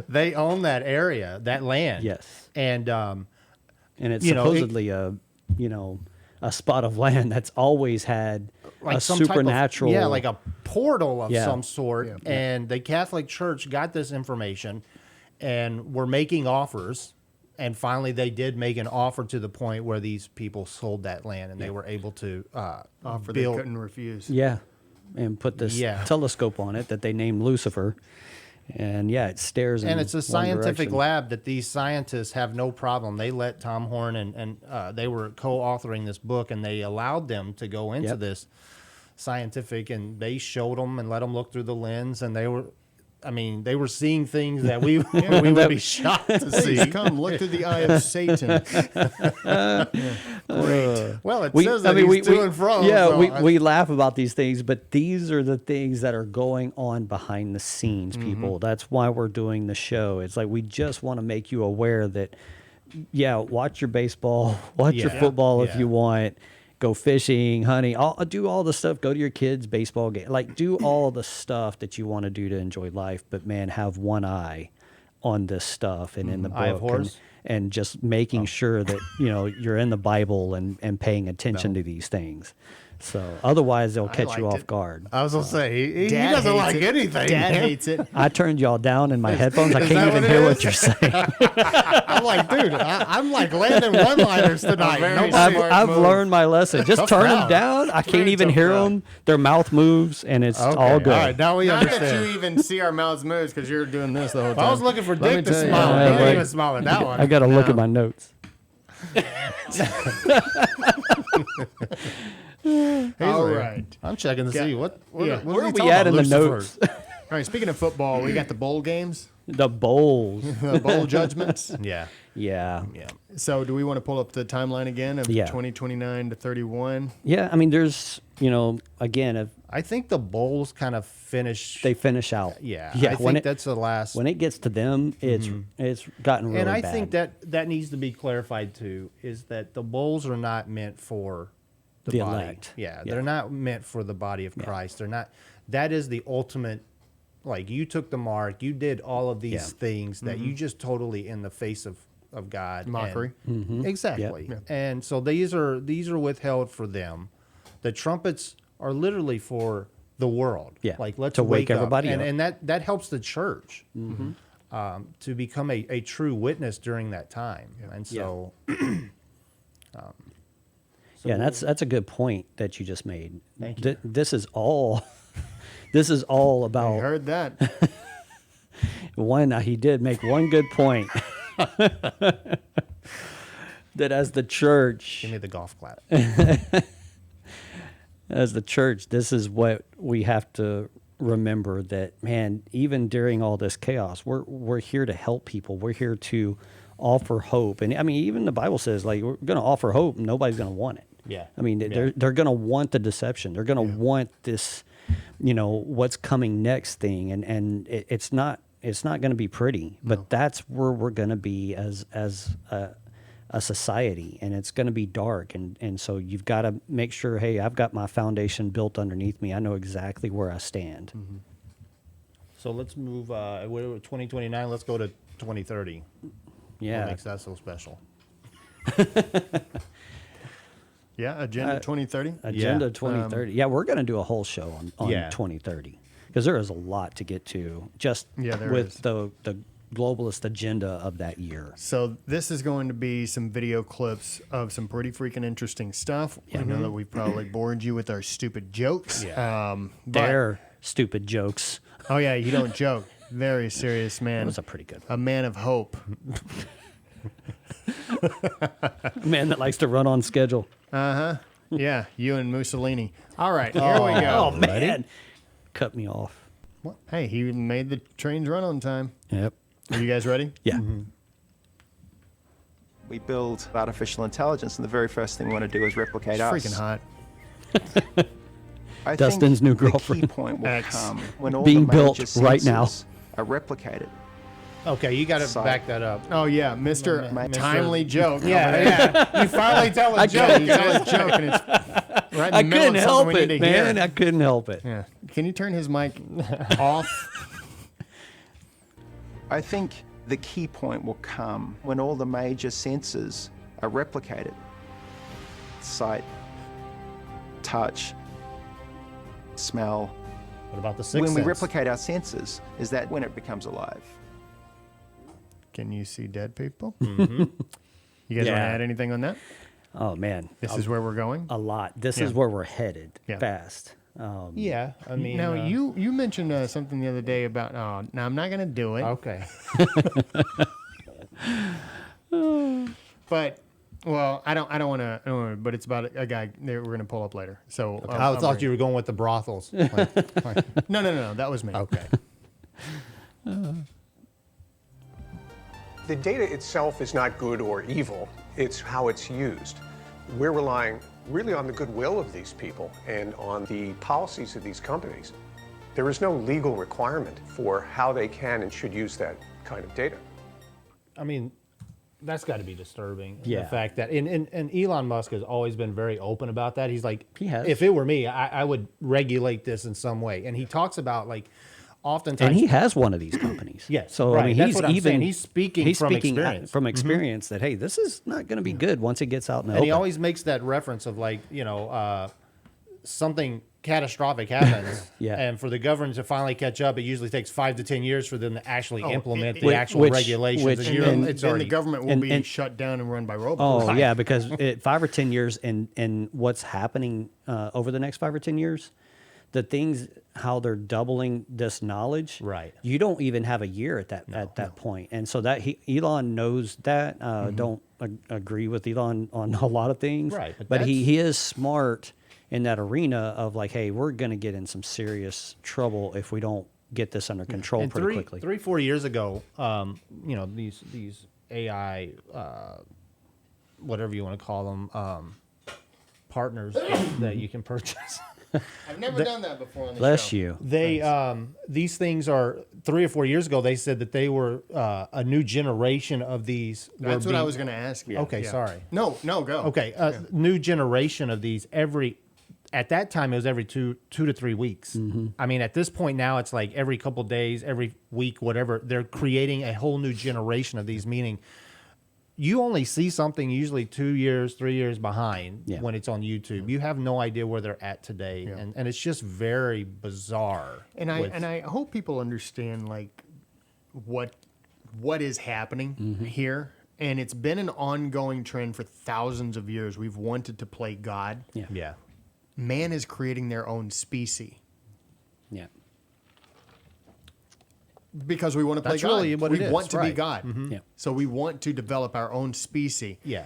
they own that area, that land. Yes. And and it's you know, supposedly a spot of land that's always had like a some type of- supernatural. like a portal of Yeah. some sort. Yeah. And the Catholic Church got this information and were making offers. And finally, they did make an offer to the point where these people sold that land, and they were able to Offer they build. couldn't refuse. Yeah, and put this Yeah. telescope on it that they named Lucifer, and it stares. And in it's a one scientific direction. lab that these scientists have no problem. They let Tom Horn and they were co-authoring this book, and they allowed them to go into Yep. this scientific, and they showed them and let them look through the lens, and they were seeing things that we we would be shocked to Please see. come look through the eye of Satan. Well, it says that he's to and fro. Yeah, so I- we laugh about these things, but these are the things that are going on behind the scenes, Mm-hmm. people. That's why we're doing the show. It's like we just want to make you aware that, watch your baseball, watch your Yeah. football if Yeah. you want, go fishing, hunting, do all the stuff, go to your kids' baseball game, like do all the stuff that you want to do to enjoy life, but man, have one eye on this stuff and in the book. Eye of horse? And just making sure that you're in the Bible and paying attention to these things. So otherwise they'll catch you liked off it. guard. I was gonna say he Dad doesn't hates like it. anything. Dad man. hates it. I turned y'all down in my headphones. I that can't even what it hear is? what you're saying. I'm like, dude, I'm like landing one-liners tonight. very Nobody- smart I've move. learned my lesson. Just Tough turn them crowd. down. I can't Very even tough hear crowd. them. Their mouth moves, and it's Okay, all good. All right, now we Not that understand. you even see our mouths move because you're doing this the whole time. I was looking for Let me Dick to tell you. smile. Yeah, He didn't right. even smile at that one. I got to look at my notes. All right. I'm checking to see what Yeah. what Where is are he we talking at about, in the Lucifer? notes? All right. Speaking of football, we got the bowl games, The bowls. the bowl judgments. Yeah, Yeah. yeah. So, do we want to pull up the timeline again of Yeah. 2029 to 31? Yeah. I mean, there's, again, if I think the bowls kind of finish. they finish out. Yeah, Yeah. I when think it, that's the last. when it gets to them, it's gotten really and I bad. think that needs to be clarified too. Is that the bowls are not meant for the body. elect. Yeah, Yeah. they're not meant for the body of Christ. They're not. That is the ultimate. Like you took the mark, you did all of these Yeah. things that you just totally in the face of God. and- Mockery. Exactly. Yep. And so these are withheld for them. The trumpets are literally for the world. Yeah, Like let's to wake up. everybody and, up. and that helps the church. to become a true witness during that time. And so, Yeah, and that's a good point that you just made. Thank you. This is all this is all I about heard that. one. He did make one good point. That as the church, give me the golf clap. as the church, this is what we have to remember, that man, even during all this chaos, we're here to help people. We're here to offer hope. And I mean, even the Bible says, like, we're going to offer hope and nobody's going to want it. Yeah. I mean, they're going to want the deception. They're going to want this, what's coming next thing. And it's not going to be pretty, but that's where we're going to be as a society, and it's going to be dark. And so you've got to make sure, hey, I've got my foundation built underneath me. I know exactly where I stand. Mm-hmm. So let's move, we're 2029, let's go to 2030. Yeah. What makes that so special? Yeah, Agenda 2030. Agenda Yeah. 2030. Yeah, we're going to do a whole show on Yeah. 2030, because there is a lot to get to just there with is. the globalist agenda of that year. So this is going to be some video clips of some pretty freaking interesting stuff. I know that we've probably bored you with our stupid jokes. Yeah. But- Their stupid jokes. oh yeah, you don't joke. Very serious man. That was a pretty good A man of hope. man that likes to run on schedule. Yeah, you and Mussolini. All right, here we go. Oh man, cut me off. Hey, he made the trains run on time. Yep. Are you guys ready? Yeah. We build artificial intelligence, and the very first thing we want to do is replicate It's us. freaking hot. I Dustin's think new The girlfriend. key point will X. come when all Being the built major right now. senses are replicated. Okay, you got to Side. back that up. Oh yeah, Mr. Mr. Timely joke. Yeah. You finally tell a joke. You tell a joke and it's right in the I middle couldn't of something help we need it, to man. hear. I couldn't help it. Yeah. Can you turn his mic off? I think the key point will come when all the major senses are replicated. Sight, touch, smell. What about the sixth When we sense? replicate our senses, is that when it becomes alive. Can you see dead people? Mm-hmm. You guys want to Yeah. add anything on that? Oh man, This is where we're going. a lot. This Yeah. is where we're headed Yeah. fast. Yeah, I mean. Now you mentioned something the other day about. Oh, now I'm not going to do it. Okay. But well, I don't want to. But it's about a guy that we're going to pull up later. So I thought you were going with the brothels. Like, No. That was me. okay. The data itself is not good or evil, it's how it's used. We're relying really on the goodwill of these people and on the policies of these companies. There is no legal requirement for how they can and should use that kind of data. I mean, that's got to be disturbing. Yeah. The fact that, and Elon Musk has always been very open about that. He's like, He has. if it were me, I would regulate this in some way. And he talks about, like, oftentimes. And he has one of these companies. Yes, So right. I mean, That's he's what I'm even saying. He's speaking from experience. from experience that hey, this is not going to be good once it gets out in the And he open. always makes that reference of, like, something catastrophic happens. Yeah. And for the government to finally catch up, it usually takes 5 to 10 years for them to actually implement it- the which- actual which- regulations. which- and And you're, then, it's then already, the government will and- be and- shut down and run by robots. Oh yeah, because 5 or 10 years, and what's happening over the next 5 or 10 years, the things how they're doubling this knowledge. Right. You don't even have a year at that point, and so that Elon knows that. Don't agree with Elon on a lot of things. Right, But, but he is smart in that arena of like, hey, we're going to get in some serious trouble if we don't get this under control and pretty quickly. 3-4 years ago, these AI, whatever you want to call them, partners that you can purchase. I've never done that before on the Bless show. you. They these things are 3 or 4 years ago. They said that they were a new generation of these. That's were what I being- was going to ask you. Okay, sorry. No, go. Okay, new generation of these at that time it was every two to 3 weeks. Mm-hmm. I mean, at this point now it's like every couple days, every week, whatever. They're creating a whole new generation of these, meaning you only see something usually 2 years, 3 years behind Yeah. when it's on YouTube. You have no idea where they're at today, and it's just very bizarre. And I hope people understand like what what is happening here, and it's been an ongoing trend for thousands of years. We've wanted to play God. Yeah. Man is creating their own species Yeah. because we want to play That's God. really what we it is, want to be right. God. Yeah. So we want to develop our own species. Yeah.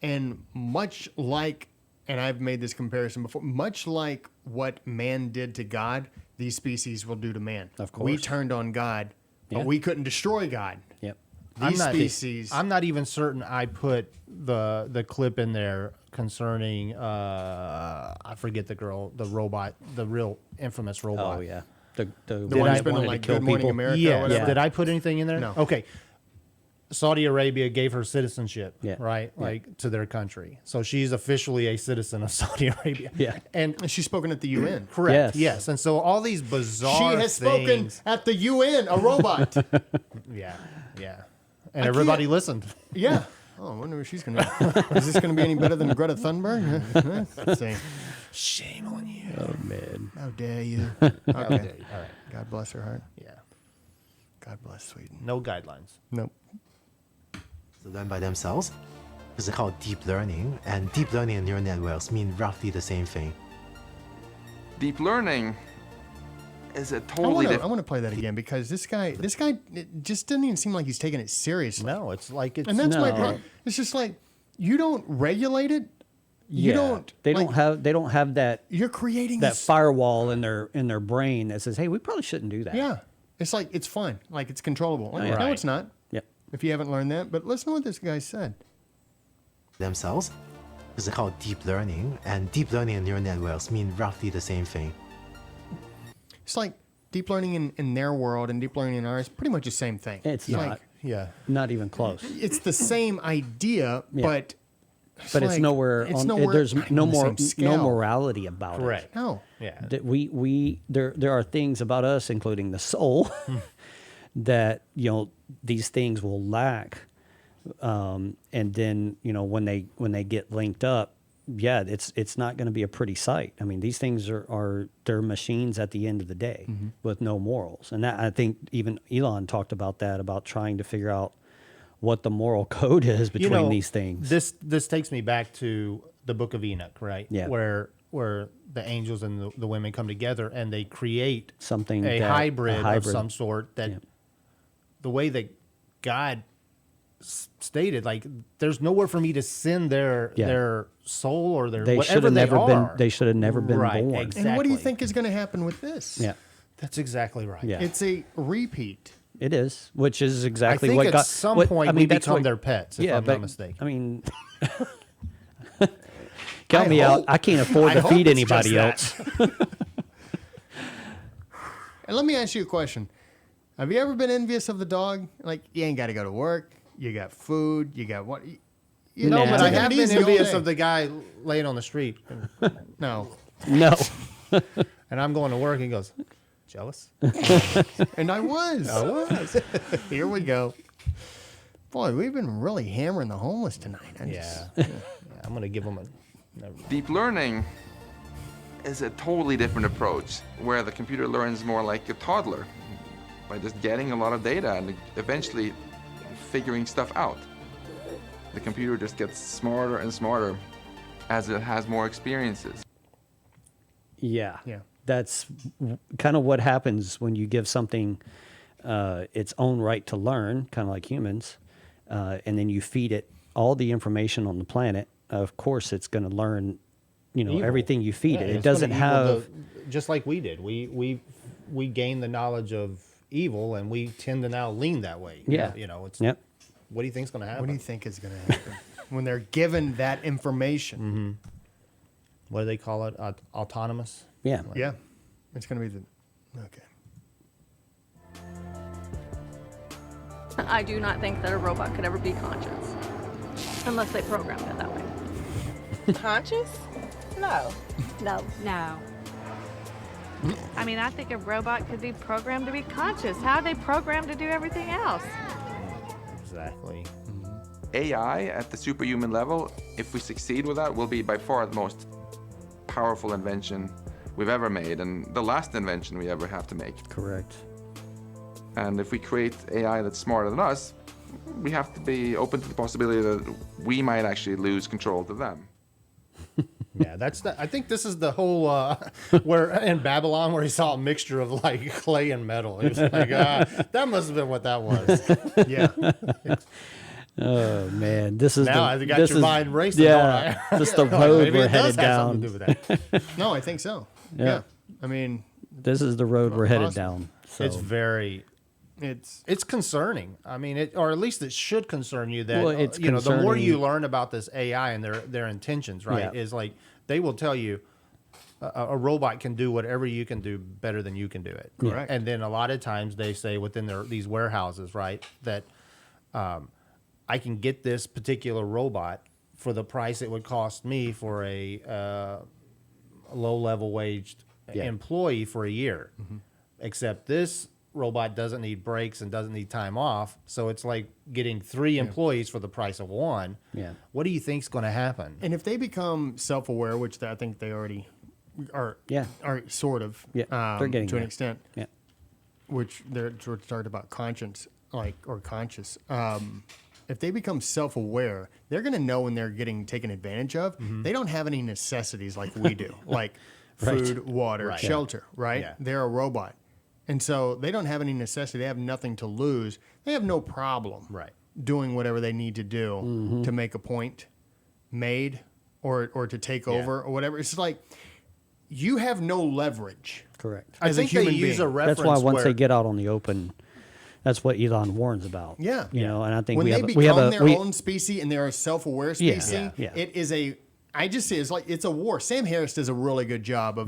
And much like, and I've made this comparison before, much like what man did to God, these species will do to man. Of course. We turned on God, but Yeah. we couldn't destroy God. Yep. These species. I'm not even certain I put the clip in there concerning I forget the girl, the robot, the real infamous robot. Oh yeah. The the one that who's been in wanted like to kill Good Morning people. America or Yeah. whatever. Did I put anything in there? No. Okay. Saudi Arabia gave her citizenship, Yeah. right? Yeah. Like to their country. So she's officially a citizen of Saudi Arabia. Yeah. And And she's spoken at the UN. correct. Yes. Yes. And so all these bizarre She has spoken things. at the UN, a robot. Yeah. Yeah. And everybody can't- listened. Yeah. Oh, I wonder if she's going to. Is this going to be any better than Greta Thunberg? Let's see. Shame on you. Oh man. How dare you? Okay. All right. God bless her heart. Yeah. God bless Sweden. No guidelines. Nope. To learn by themselves. It's called deep learning, and deep learning and neural networks mean roughly the same thing. Deep learning is a I totally want different. to play that again because this guy it just doesn't even seem like he's taking it seriously. No, it's like it's And that's my No. problem. It's just like you don't regulate it. You Yeah. don't. They like, don't have that You're creating that this. firewall in their brain that says, "Hey, we probably shouldn't do that." Yeah. It's like it's fun. Like it's controllable. Like, yeah. No, Right. it's not. Yep. If you haven't learned that, but listen to what this guy said. Themselves. It's called deep learning, and deep learning and neural networks mean roughly the same thing. It's like deep learning in their world and deep learning in ours, pretty much the same thing. It's like, not. yeah. Not even close. It's the same idea, Yeah. but But it's like- nowhere. it's on, nowhere- there's not no on the more same scale. no morality about Correct. it. No. Yeah. That there are things about us, including the soul, that these things will lack, and then when they get linked up, yeah, it's not going to be a pretty sight. I mean, these things they're machines at the end of the day with no morals, and that, I think even Elon talked about that, about trying to figure out what the moral code is between these things. This takes me back to the Book of Enoch, right? Yeah. Where the angels and the women come together and they create Something a that- hybrid a of hybrid. some sort that Yeah. the way that God stated, like there's nowhere for me to send their soul or their They should whatever have never they been. are. They should have never been Right, born. exactly. And what do you think is going to happen with this? Yeah, That's exactly right. yeah. It's a repeat. It is, which is exactly I think what at God. some what- point I mean, we that's become what- their pets, if yeah, I'm but, not mistaken. I mean, count I me out. hope- I can't afford I to hope feed it's anybody just else. And let me ask you a question. Have you ever been envious of the dog? Like, you ain't got to go to work. You got food. You got what? You No, Nah. but I taking have it been easy all envious day. of the guy laying on the street, No. No, and I'm going to work. And he goes, "Jealous?" And I was. I was. Here we go. Boy, we've been really hammering the homeless tonight. Yeah. I'm gonna give him a. Deep learning is a totally different approach where the computer learns more like a toddler by just getting a lot of data and eventually figuring stuff out. The computer just gets smarter and smarter as it has more experiences. yeah, Yeah. That's kind of what happens when you give something its own right to learn, kind of like humans, and then you feed it all the information on the planet. Of course, it's going to learn, Evil. everything you feed Yeah, it. It it's gonna doesn't evil have. just like we did. We gain the knowledge of evil, and we tend to now lean that way. Yeah. It's. Yep. What do you think's gonna happen? What do you think is going to happen when they're given that information? What do they call it? Autonomous. Yeah. Yeah. It's going to be the. Okay. I do not think that a robot could ever be conscious unless they programmed it that way. Conscious? No. No. No. I mean, I think a robot could be programmed to be conscious. How are they programmed to do everything else? Exactly. AI at the superhuman level, if we succeed with that, will be by far the most powerful invention we've ever made and the last invention we ever have to make. Correct. And if we create AI that's smarter than us, we have to be open to the possibility that we might actually lose control to them. Yeah, I think this is the whole where in Babylon where he saw a mixture of like clay and metal. He was like, that must have been what that was. Yeah. Oh man, this is Now I got this your is- mind racing. Yeah, don't I? this is the Like, road maybe we're it does headed have down. something to do with that. No, I think so. Yeah. Yeah. I mean, This is the road we're headed Possible. down. So It's very. It's concerning. I mean, or at least it should concern you that Well, it's the more you concerning- learn about this AI and their intentions, right? Yeah. Is like they will tell you a robot can do whatever you can do better than you can do it. Correct. And then a lot of times they say within these warehouses, right, that I can get this particular robot for the price it would cost me for a low-level waged employee for a year. Except this robot doesn't need breaks and doesn't need time off, so it's like getting 3 employees for the price of 1. Yeah. What do you think's going to happen? and if they become self-aware, which I think they already are, Yeah. are sort of, Yeah, they're getting to an there. extent, yeah, which they're sort of talked about conscience, or conscious. If they become self-aware, they're going to know when they're getting taken advantage of. They don't have any necessities like we do, like Right. food, water, Right. shelter, right? Yeah. They're a robot. And so they don't have any necessity. They have nothing to lose. They have no problem Right. doing whatever they need to do to make a point made or to take over or whatever. It's like you have no leverage. correct. I as a think they human use a being. reference. That's why once where, they get out on the open, that's what Elon warns about. Yeah. you know, and I think When we they have become we have a their we, own species and they're a self-aware Yeah, species, yeah. it is a. I just see it's like it's a war. Sam Harris does a really good job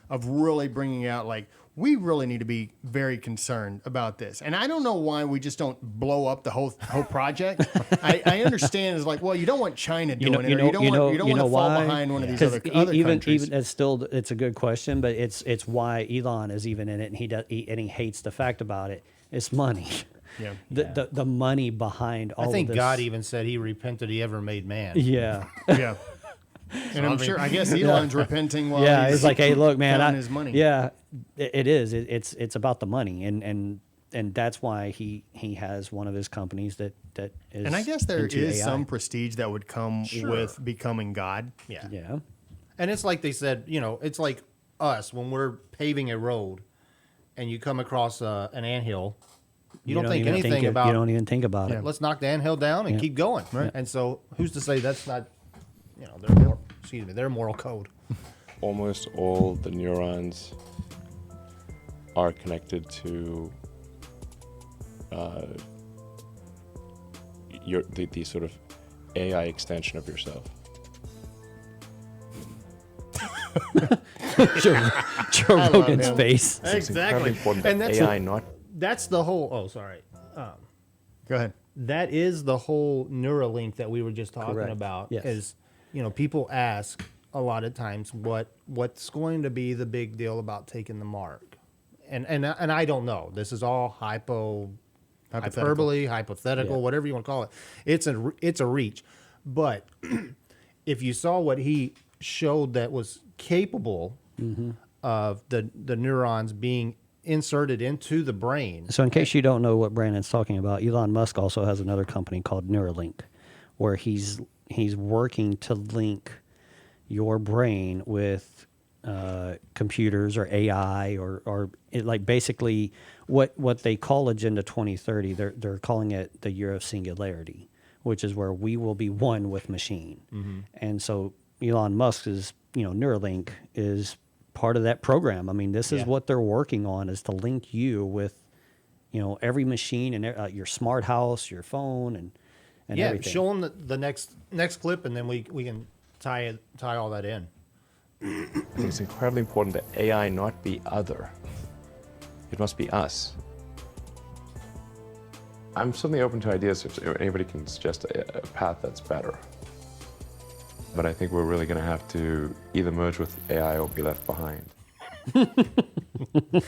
of really bringing out like we really need to be very concerned about this. And I don't know why we just don't blow up the whole project. I understand it's like, well, you don't want China doing it. Or you don't want to fall why? behind one of these 'Cause other even countries. even it's still it's a good question, but it's why Elon is even in it, and he hates the fact about it. It's money. Yeah. The money behind all I think of this. God even said he repented he ever made man. Yeah. Yeah. And I'm sure. I guess Elon's repenting while Yeah, he's like, hey, look, man, counting his money. Yeah, it is. It's about the money, and that's why he has one of his companies that is. And I guess there into is AI. some prestige that would come with becoming God. Yeah. Yeah. And it's like they said, it's like us when we're paving a road and you come across an anthill. You don't think even anything about You don't even think about it. let's knock the anthill down and Yeah. keep going. Right. And so who's to say that's not, their moral code. Almost all the neurons are connected to the sort of AI extension of yourself. Joe Rogan's face. It's incredibly important And that that's AI not That's the whole, sorry. Go ahead. That is the whole Neuralink that we were just talking Correct. about. Yes. Is people ask a lot of times what's going to be the big deal about taking the mark, and I don't know. This is all hyperbole, hypothetical, Yeah. whatever you want to call it. It's a reach, but if you saw what he showed that was capable of the neurons being inserted into the brain. So in case you don't know what Brandon's talking about, Elon Musk also has another company called Neuralink, where he's working to link your brain with computers or AI or like basically what they call Agenda 2030. They're calling it the year of singularity, which is where we will be one with machine. And so Elon Musk's Neuralink is part of that program. I mean, this is what they're working on, is to link you with, every machine and your smart house, your phone, and everything. Show them the next clip, and then we can tie all that in. I think it's incredibly important that AI not be other. It must be us. I'm certainly open to ideas if anybody can suggest a path that's better. But I think we're really going to have to either merge with AI or be left behind.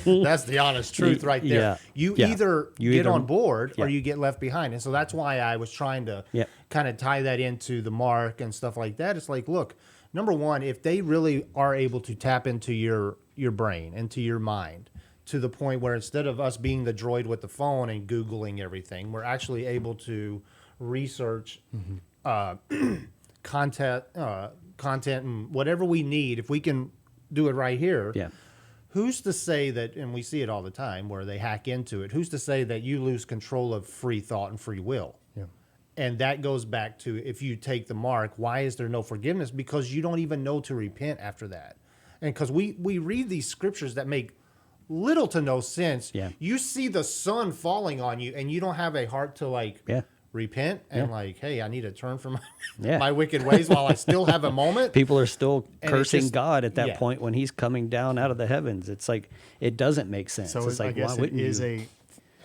That's the honest truth right there. Yeah. You Yeah. either You get either- on board or yeah. you get left behind. And so that's why I was trying to Yeah. kind of tie that into the mark and stuff like that. It's like, look, number one, if they really are able to tap into your brain, into your mind, to the point where instead of us being the droid with the phone and Googling everything, we're actually able to research content and whatever we need. If we can do it right here, Yeah. who's to say that, and we see it all the time where they hack into it, who's to say that you lose control of free thought and free will? Yeah. And that goes back to, if you take the mark, why is there no forgiveness? Because you don't even know to repent after that. And because we read these scriptures that make little to no sense. Yeah. You see the sun falling on you and you don't have a heart to like repent and like, hey, I need to turn from my wicked ways while I still have a moment. People are still And it's cursing just- God at that yeah. point when he's coming down out of the heavens. It's like, it doesn't make sense. So it's I like, guess why it wouldn't is you? a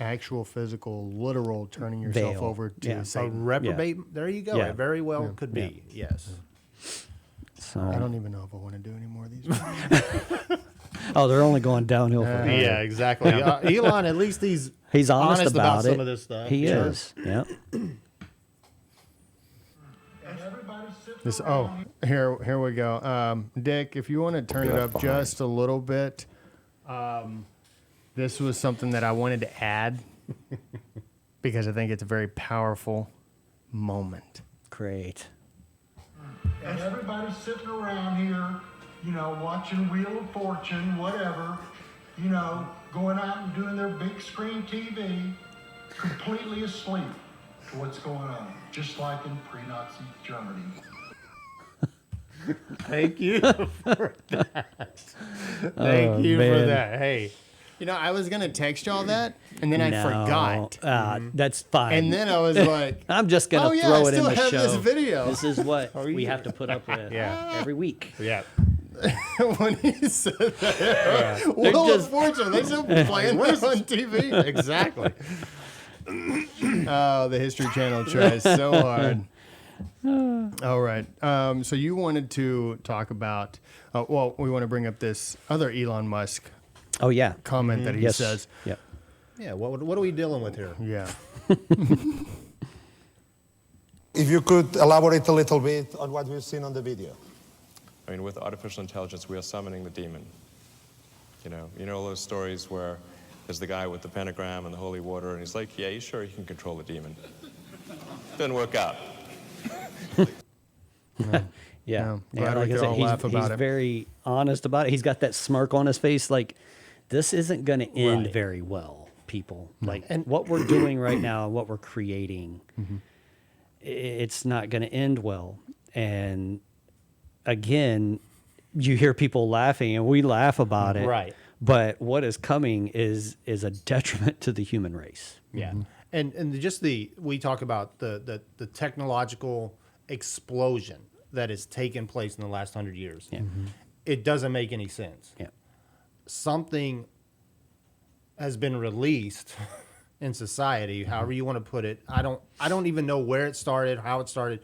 actual physical, literal turning yourself Veil. over to Yeah. A Satan. reprobate. There you go. Yeah. It very well could Yeah. be. Yes. So, I don't even know if I want to do any more of these. oh, they're only going downhill from here. Yeah, exactly. Elon, at least he's honest about it. some of this stuff. He Sure. is. Yeah. This, here we go. Dick, if you want to turn it up just a little bit. This was something that I wanted to add because I think it's a very powerful moment. Great. And everybody's sitting around here, you know, watching Wheel of Fortune, whatever, you know, going out and doing their big screen TV, completely asleep to what's going on, just like in pre-Nazi Germany. Thank you for that. Thank you for man. that. Hey. You know, I was going to text y'all that, and then I No. forgot. That's fine. And then I was like, I'm just going to oh, yeah, throw I it in still the have show. this video. This is what we have to put up with every week. Yeah. when he said that, Wheel of Fortune, they still playing this on TV. Exactly. Oh, the History Channel tries so hard. All right. So you wanted to talk about, well, we want to bring up this other Elon Musk Oh, yeah. comment that he Yes. says. Yep. Yeah. What are we dealing with here? Yeah. If you could elaborate a little bit on what we've seen on the video. I mean, with artificial intelligence, we are summoning the demon. You know all those stories where there's the guy with the pentagram and the holy water, and he's like, yeah, you sure you can control the demon. Doesn't work out. Yeah. glad we like I could said, all he's, laugh about he's it. very honest about it. He's got that smirk on his face. Like, this isn't going to end Right. very well, people. Like, and what we're doing right now, what we're creating, it's not going to end well. And again, you hear people laughing, and we laugh about it. Right. But what is coming is a detriment to the human race. Yeah. And just we talk about the technological explosion that has taken place in the last 100 years. Yeah. It doesn't make any sense. Yeah. Something has been released in society, however you want to put it. I don't even know where it started, how it started,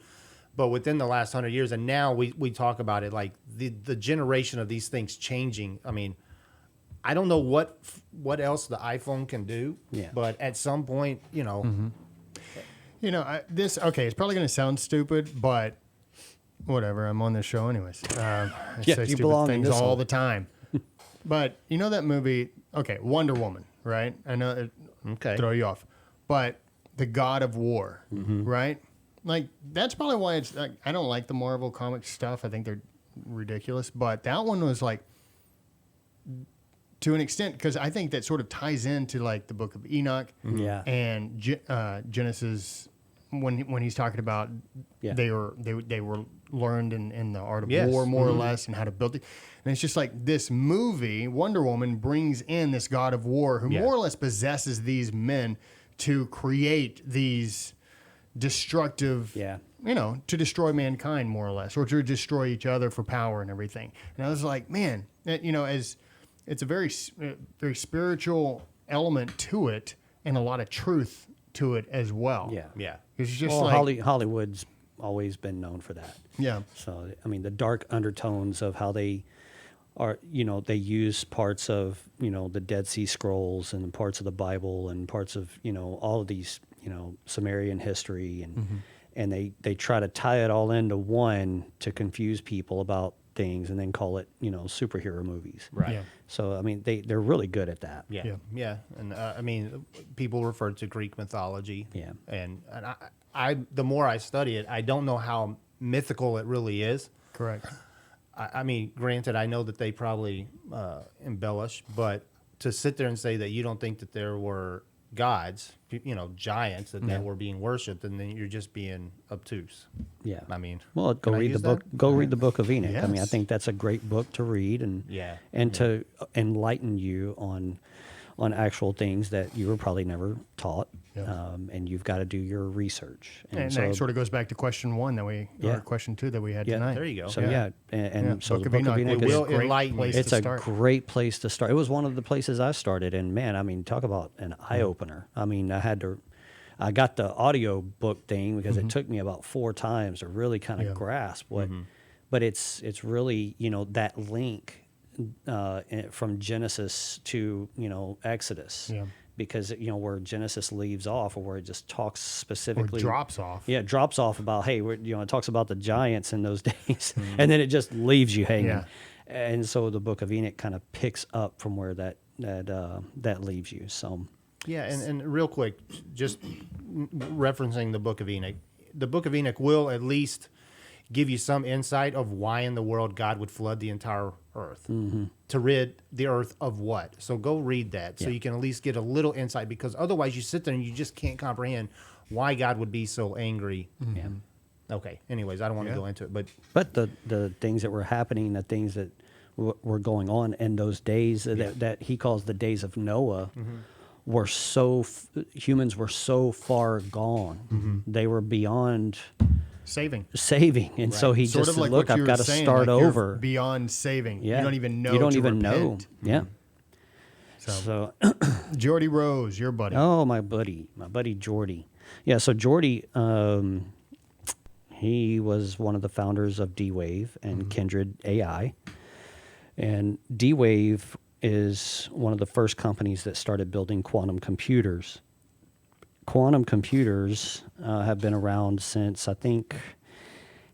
but within the last 100 years, and now we talk about it like the generation of these things changing. I mean, I don't know what else the iPhone can do, but at some point, you know. You know, it's probably going to sound stupid, but whatever. I'm on this show anyways. I Yeah, say you stupid belong in things this all one. the time. But you know that movie, Wonder Woman, right? I know it throw you off. But the God of War, right? Like, that's probably why it's like, I don't like the Marvel comic stuff. I think they're ridiculous. But that one was like, to an extent, because I think that sort of ties into like the Book of Enoch and Genesis when he's talking about they were learned in the art of war more or less and how to build it. And it's just like this movie, Wonder Woman, brings in this God of War who more or less possesses these men to create these destructive, to destroy mankind more or less, or to destroy each other for power and everything. And I was like, man, as it's a very, very spiritual element to it, and a lot of truth to it as well. Yeah. It's just Hollywood's always been known for that. Yeah. So, I mean, the dark undertones of how they are, they use parts of, the Dead Sea Scrolls and parts of the Bible and parts of, all of these, Sumerian history. And they try to tie it all into one to confuse people about things and then call it, superhero movies. Right. Yeah. So, I mean, they're really good at that. Yeah. And I mean, people refer to Greek mythology. Yeah. And I the more I study it, I don't know how mythical it really is. Correct. I mean, granted, I know that they probably embellish, but to sit there and say that you don't think that there were gods, giants that were being worshipped, and then you're just being obtuse. Yeah. I mean, Well, go can I read the use book. that? Go read the Book of Enoch. I mean, I Yes. think that's a great book to read and to enlighten you on actual things that you were probably never taught, and you've got to do your research. And that sort of goes back to question 1 or question 2 that we had tonight. There you go. So and so the Book of Enoch will is enlighten you. it's a great place to start. It was one of the places I started, and man, I mean, talk about an eye opener. I mean, I got the audio book thing because it took me about 4 times to really kind of grasp what, but it's really that link from Genesis to Exodus. Yeah. Because where Genesis leaves off, or where it just talks specifically, Or drops off. Yeah, it drops off about it talks about the giants in those days, and then it just leaves you hanging. Yeah. And so the Book of Enoch kind of picks up from where that leaves you. So Yeah, and real quick, just referencing the Book of Enoch. The Book of Enoch will at least give you some insight of why in the world God would flood the entire earth. To rid the earth of what? So go read that so you can at least get a little insight, because otherwise you sit there and you just can't comprehend why God would be so angry. Yeah. Okay, anyways, I don't want to go into it, But the things that were happening, the things that were going on in those days that he calls the days of Noah, were humans were so far gone. They were beyond saving. And so he sort just of said, like look, what you I've were got to saying, start like you're over. beyond saving. Yeah. You don't even know. You don't to even repent. know. Yeah. So Geordie Rose, your buddy. Oh, my buddy Geordie. Yeah, so Geordie, he was one of the founders of D-Wave and Kindred AI. And D-Wave is one of the first companies that started building quantum computers. Quantum computers have been around since, I think,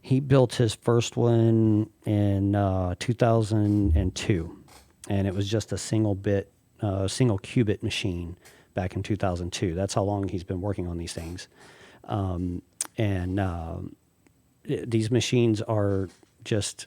he built his first one in 2002. And it was just a single qubit machine back in 2002. That's how long he's been working on these things. These machines are just...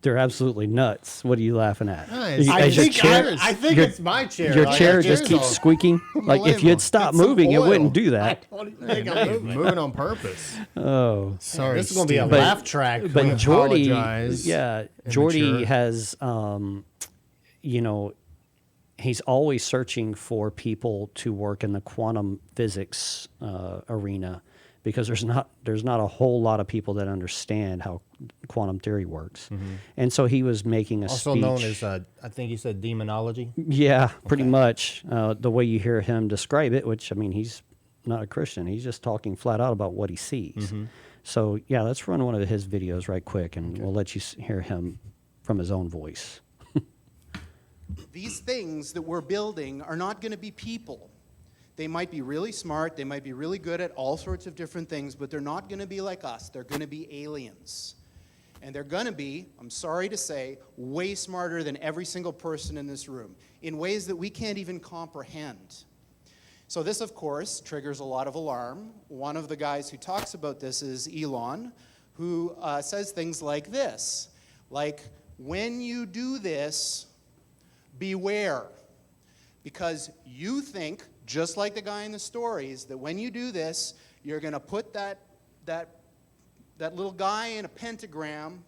they're absolutely nuts. What are you laughing at? I think it's my chair. Your chair just keeps squeaking. Like if you'd stop moving, it wouldn't do that. Moving on purpose. Oh, sorry. This is going to be a laugh track. But Geordie, apologize. Geordie has, he's always searching for people to work in the quantum physics arena, because there's not a whole lot of people that understand how quantum theory works. And so he was making a also speech. known as, I think he said demonology. Yeah, pretty much. The way you hear him describe it, which, I mean, he's not a Christian. He's just talking flat out about what he sees. So, yeah, let's run one of his videos right quick, and we'll let you hear him from his own voice. These things that we're building are not going to be people. They might be really smart, they might be really good at all sorts of different things, but they're not going to be like us. They're going to be aliens. And they're going to be, I'm sorry to say, way smarter than every single person in this room, in ways that we can't even comprehend. So this, of course, triggers a lot of alarm. One of the guys who talks about this is Elon, who says things like this, like, when you do this, beware. Because you think, just like the guy in the stories, that when you do this, you're going to put that little guy in a pentagram,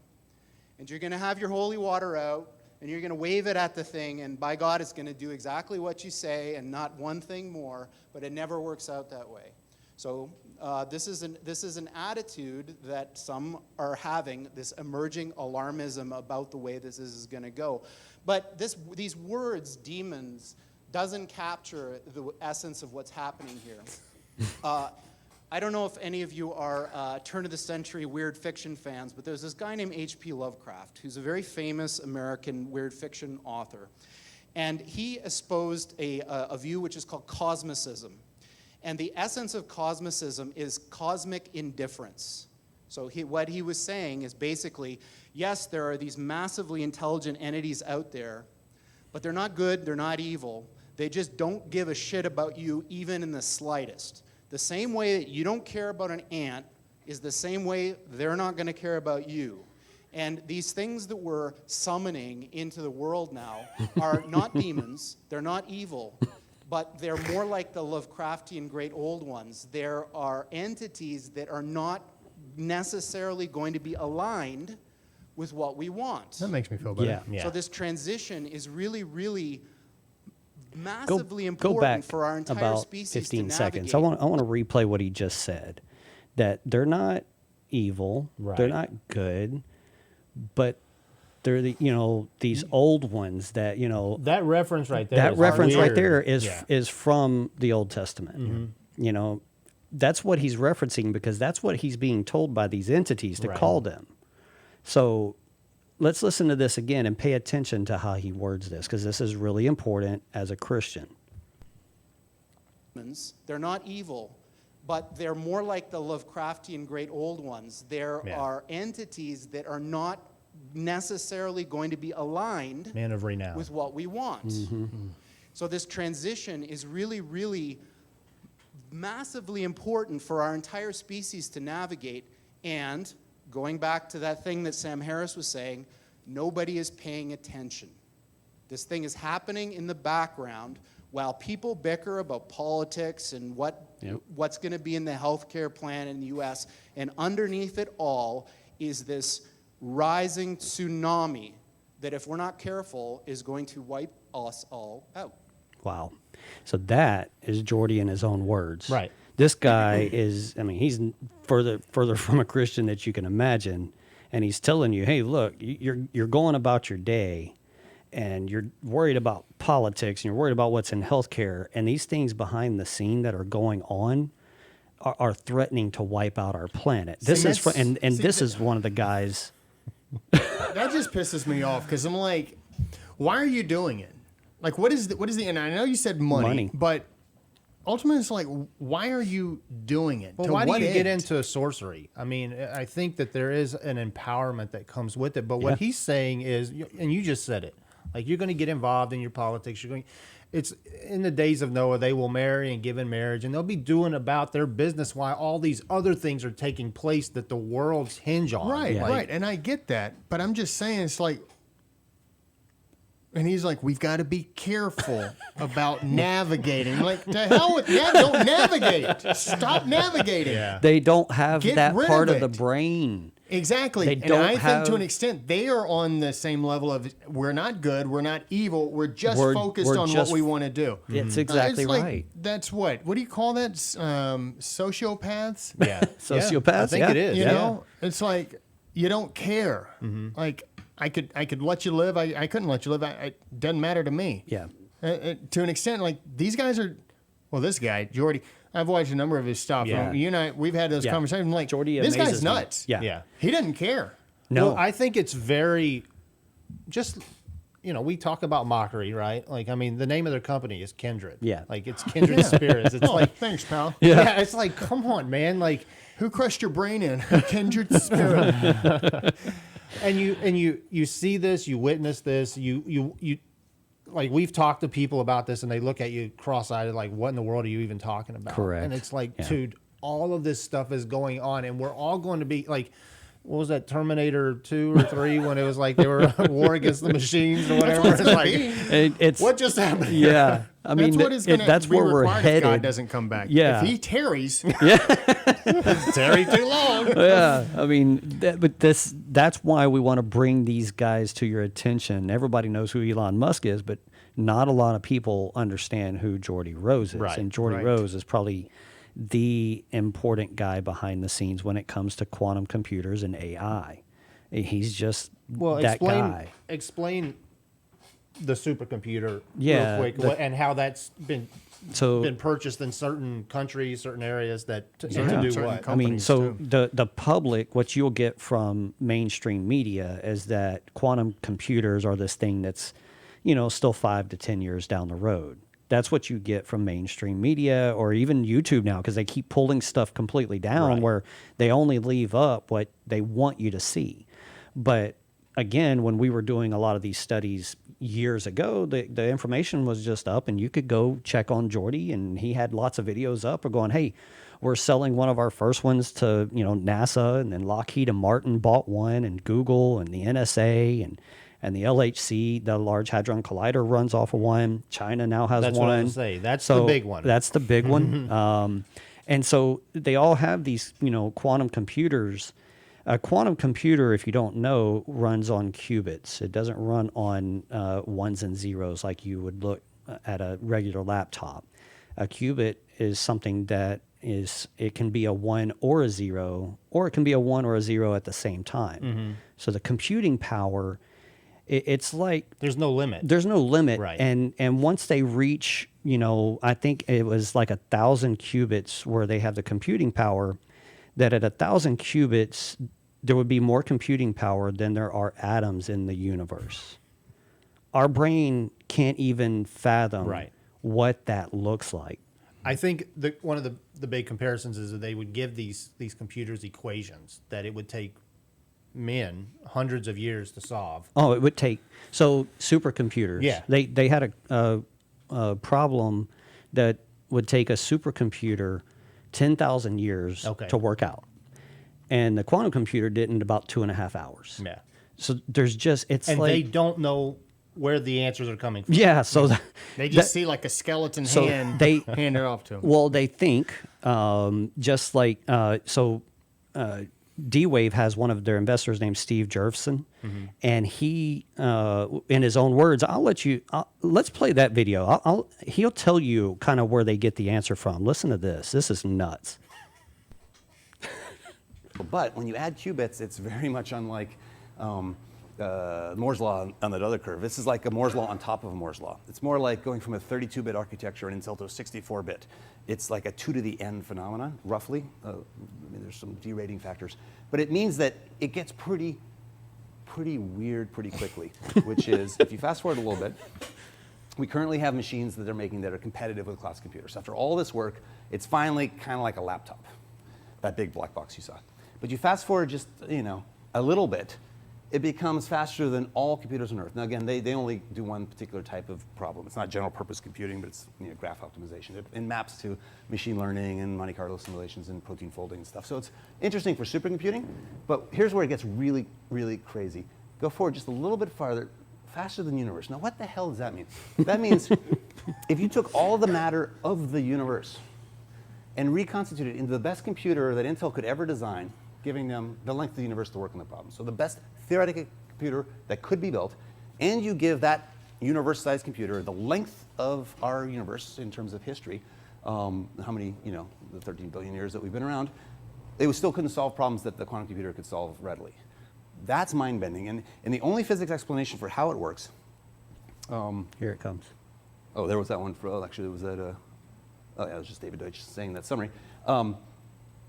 and you're going to have your holy water out, and you're going to wave it at the thing, and by God, it's going to do exactly what you say and not one thing more, but it never works out that way. So this is an attitude that some are having, this emerging alarmism about the way this is going to go. But these words, demons, doesn't capture the essence of what's happening here. I don't know if any of you are turn-of-the-century weird fiction fans, but there's this guy named H.P. Lovecraft, who's a very famous American weird fiction author. And he espoused a view which is called cosmicism. And the essence of cosmicism is cosmic indifference. So what he was saying is basically, yes, there are these massively intelligent entities out there, but they're not good, they're not evil. They just don't give a shit about you even in the slightest. The same way that you don't care about an ant is the same way they're not going to care about you. And these things that we're summoning into the world now are not demons, they're not evil, but they're more like the Lovecraftian great old ones. There are entities that are not necessarily going to be aligned with what we want. That makes me feel better. Yeah. So this transition is really, really Go, massively go important back for our entire about species 15 to seconds. navigate. I want to replay what he just said. That they're not evil, they're Right. not good, but they're these old ones that That reference right there. that is reference right weird. there is Yeah. is from the Old Testament. That's what he's referencing because that's what he's being told by these entities to Right. call them. So let's listen to this again and pay attention to how he words this because this is really important as a Christian. They're not evil, but they're more like the Lovecraftian great old ones. There Yeah. are entities that are not necessarily going to be aligned Man of renown. with what we want. So this transition is really, really massively important for our entire species to navigate. And going back to that thing that Sam Harris was saying, nobody is paying attention. This thing is happening in the background while people bicker about politics and what's going to be in the healthcare plan in the U.S. And underneath it all is this rising tsunami that, if we're not careful, is going to wipe us all out. Wow. So that is Geordie in his own words. Right. This guy is, he's further from a Christian that you can imagine. And he's telling you, hey, look, you're going about your day and you're worried about politics and you're worried about what's in healthcare. And these things behind the scene that are going on are threatening to wipe out our planet. This is this is one of the guys. That just pisses me off because I'm like, why are you doing it? Like, what is the? And I know you said money. But ultimately, it's like, why are you doing it? Well, why do you get into sorcery? I mean, I think that there is an empowerment that comes with it. But what he's saying is, and you just said it, like you're going to get involved in your politics. It's in the days of Noah, they will marry and give in marriage, and they'll be doing about their business while all these other things are taking place that the world's hinge on. Right, right. And I get that. But I'm just saying, it's like, and he's like, we've got to be careful about navigating. Like, to hell with don't navigate. Stop navigating. Yeah. They don't have Get that rid part of of the it. brain. Exactly. They And don't I have- think to an extent, they are on the same level of, we're not good, we're not evil, we're just focused we're on just- what we want to do. It's exactly It's like, right. That's what do you call that? Sociopaths? Yeah. Sociopaths? I think Yeah. it is. You yeah. know, it's like you don't care. Like I could let you live. I couldn't let you live. It doesn't matter to me. Yeah. To an extent, like these guys are. Well, this guy Geordie, I've watched a number of his stuff. Yeah. You and I, we've had those Yeah. conversations. I'm like, Geordie this amazes guy's me. nuts. Yeah. Yeah. He doesn't care. No. Well, I think it's very just, we talk about mockery, right? Like, I mean, the name of their company is Kindred. Yeah. Like, it's Kindred Spirits. It's like, Thanks, pal. yeah, it's like, come on, man. Like, Who crushed your brain in? Kindred spirit. and you see this, you witness this, you like, we've talked to people about this and they look at you cross-eyed like, what in the world are you even talking about? Correct. And it's like, Yeah. dude, all of this stuff is going on and we're all going to be like, what was that, Terminator 2 or 3 when it was like they were at war against the machines or whatever? It's like, It's What just happened? Yeah. I mean, That's what is going to that's be where we're required headed. if God doesn't come back. Yeah. If he tarries, Terry too long. Yeah, I mean, that's why we want to bring these guys to your attention. Everybody knows who Elon Musk is, but not a lot of people understand who Geordie Rose is. Right, And Geordie right. Rose is probably the important guy behind the scenes when it comes to quantum computers and AI. He's just that guy. Explain the supercomputer Yeah, real quick and how that's been So purchased in certain countries, certain areas that to Yeah. do Certain what? I mean, companies, so too. the public, what you'll get from mainstream media is that quantum computers are this thing that's, still 5 to 10 years down the road. That's what you get from mainstream media or even YouTube now, because they keep pulling stuff completely down Right. where they only leave up what they want you to see. But again, when we were doing a lot of these studies years ago, the information was just up, and you could go check on Geordie, and he had lots of videos up or going, hey, we're selling one of our first ones to, NASA, and then Lockheed and Martin bought one, and Google and the NSA and the LHC, the Large Hadron Collider, runs off of one. China now has That's one. what I was gonna say. That's the big one. That's the big one. And so they all have these, quantum computers. A quantum computer, if you don't know, runs on qubits. It doesn't run on ones and zeros like you would look at a regular laptop. A qubit is something that it can be a 1 or a 0, or it can be a 1 or a 0 at the same time. So the computing power, it's like there's no limit. There's no limit, Right. And once they reach, I think it was like 1,000 qubits where they have the computing power. That at 1,000 qubits, there would be more computing power than there are atoms in the universe. Our brain can't even fathom Right. what that looks like. I think one of the big comparisons is that they would give these computers equations that it would take men hundreds of years to solve. Oh, it would take supercomputers. Yeah. They had a problem that would take a supercomputer 10,000 years to work out, and the quantum computer did in about 2.5 hours. Yeah. So there's just And they don't know where the answers are coming from. Yeah, so They just see like a skeleton hand hand it off to them. Well, they think just like D-Wave has one of their investors named Steve Jervson, and he, in his own words, let's play that video. He'll tell you kind of where they get the answer from. Listen to this. This is nuts. But when you add qubits, it's very much unlike Moore's law on that other curve. This is like a Moore's law on top of a Moore's law. It's more like going from a 32-bit architecture in Intel to a 64-bit. It's like a 2 to the n phenomenon, roughly. There's some derating factors. But it means that it gets pretty weird pretty quickly, which is, if you fast forward a little bit, we currently have machines that they're making that are competitive with classic computers. After all this work, it's finally kind of like a laptop, that big black box you saw. But you fast forward just, a little bit, it becomes faster than all computers on Earth. Now again, they only do one particular type of problem. It's not general purpose computing, but it's graph optimization. It maps to machine learning and Monte Carlo simulations and protein folding and stuff. So it's interesting for supercomputing, but here's where it gets really, really crazy. Go forward just a little bit farther, faster than the universe. Now what the hell does that mean? That means if you took all the matter of the universe and reconstituted it into the best computer that Intel could ever design, giving them the length of the universe to work on the problem. So the best theoretical computer that could be built, and you give that universe-sized computer the length of our universe in terms of history, how many, the 13 billion years that we've been around, they still couldn't solve problems that the quantum computer could solve readily. That's mind-bending, and the only physics explanation for how it works. Here it comes. Oh, there was that one. Actually, it was that. It was just David Deutsch saying that summary.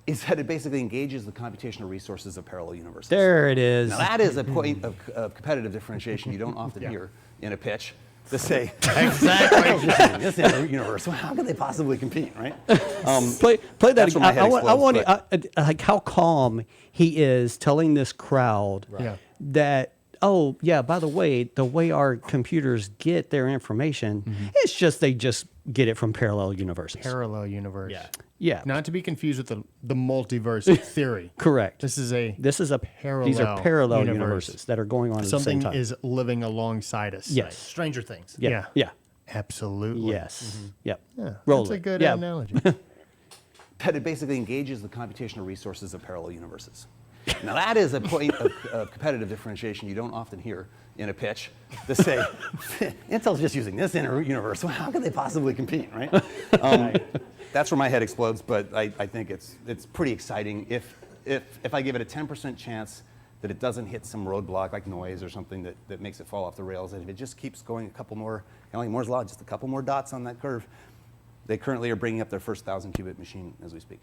Is that it basically engages the computational resources of parallel universes. There it is. Now that is a point of competitive differentiation you don't often hear in a pitch. To say exactly this universe. Well, how could they possibly compete, right? Play that that's again. where my head I want explodes, like how calm he is telling this crowd that, oh yeah, by the way our computers get their information, it's just they just get it from parallel universes. Parallel universe. Yeah. Not to be confused with the multiverse theory. Correct. This is a parallel. These are parallel universes that are going on at the same time. Something is living alongside us. Yes. Stranger Things. Yeah. Absolutely. Yes. Yep. Yeah, Roll that's a it. good Yeah. analogy. That it basically engages the computational resources of parallel universes. Now that is a point of competitive differentiation you don't often hear in a pitch. To say Intel's just using this inner universe. Well, how could they possibly compete, right? That's where my head explodes. But I think it's pretty exciting if I give it a 10% chance that it doesn't hit some roadblock like noise or something that makes it fall off the rails, and if it just keeps going a couple more, kind of like Moore's law, just a couple more dots on that curve. They currently are bringing up their first 1,000-qubit machine as we speak.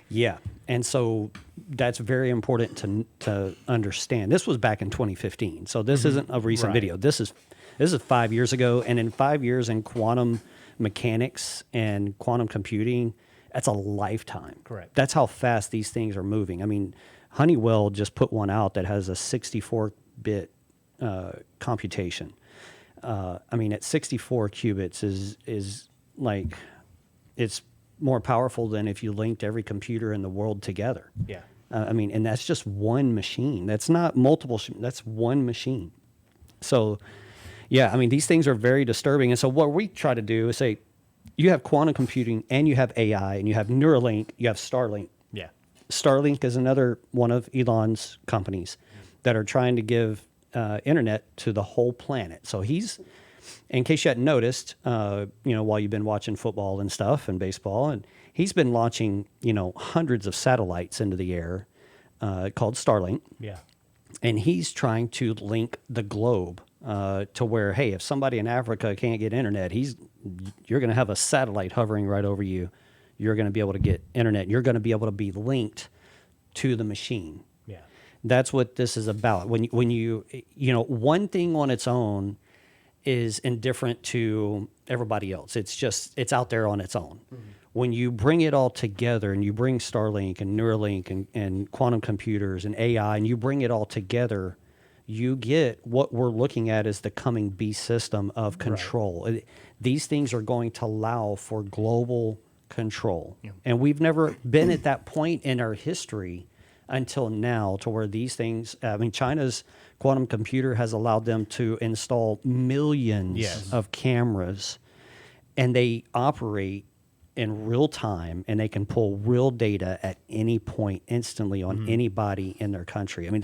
Yeah, and so that's very important to understand. This was back in 2015, so this isn't a recent Right. video. This is This is 5 years ago, and in 5 years in quantum mechanics and quantum computing, that's a lifetime. Correct. That's how fast these things are moving. I mean, Honeywell just put one out that has a 64-bit computation. I mean, at 64 qubits is like, it's more powerful than if you linked every computer in the world together. Yeah. I mean, and that's just one machine. That's not multiple. That's one machine. So, yeah, I mean, these things are very disturbing. And so what we try to do is say, you have quantum computing and you have AI and you have Neuralink, you have Starlink. Yeah. Starlink is another one of Elon's companies that are trying to give internet to the whole planet. So he's, in case you hadn't noticed, while you've been watching football and stuff and baseball, and he's been launching, hundreds of satellites into the air called Starlink. Yeah. And he's trying to link the globe to where, hey, if somebody in Africa can't get internet, you're going to have a satellite hovering right over you. You're going to be able to get internet. You're going to be able to be linked to the machine. Yeah. That's what this is about. When you one thing on its own is indifferent to everybody else. It's out there on its own. Mm-hmm. When you bring it all together and you bring Starlink and Neuralink and quantum computers and AI and you bring it all together, you get what we're looking at as the coming beast system of control. Right. These things are going to allow for global control. Yeah. And we've never been at that point in our history until now to where these things, China's quantum computer has allowed them to install millions of cameras, and they operate in real time, and they can pull real data at any point instantly on anybody in their country. I mean,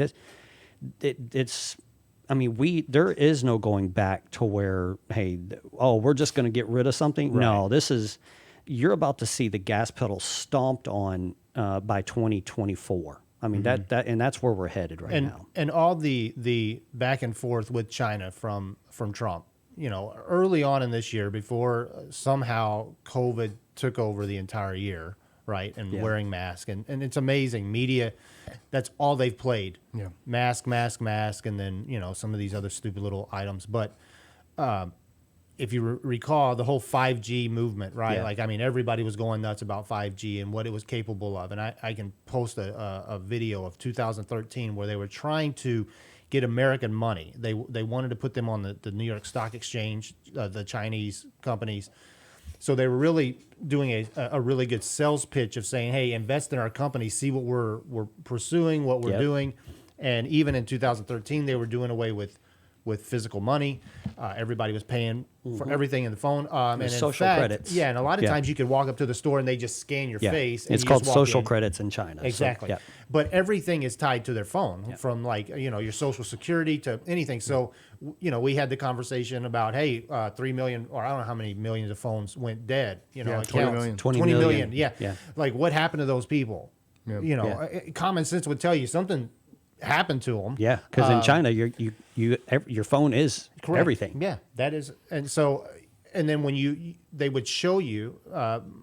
there is no going back to where, hey, we're just going to get rid of something. Right. No, you're about to see the gas pedal stomped on by 2024. I mean, and that's where we're headed now. And all the back and forth with China from Trump, early on in this year, before somehow COVID took over the entire year, right? And wearing masks. And it's amazing. Media, that's all they've played. Yeah. Mask, and then, some of these other stupid little items. But if you recall the whole 5G movement, right? Yeah. Everybody was going nuts about 5G and what it was capable of. And I can post a video of 2013 where they were trying to get American money. They wanted to put them on the New York Stock Exchange, the Chinese companies. So they were really doing a really good sales pitch of saying, hey, invest in our company, see what we're pursuing, what we're doing. And even in 2013, they were doing away with physical money. Everybody was paying for everything in the phone. And social credits. Yeah, and a lot of times you could walk up to the store and they just scan your face. And it's called social credits in China. Exactly. So, but everything is tied to their phone, from your social security to anything. So, we had the conversation about, hey, 3 million, or I don't know how many millions of phones went dead. 20 million. 20 million. Yeah. Like, what happened to those people? Yeah. Common sense would tell you something happened to them. Yeah, because in China, your phone is everything. Yeah, that is, and so, and then when they would show you,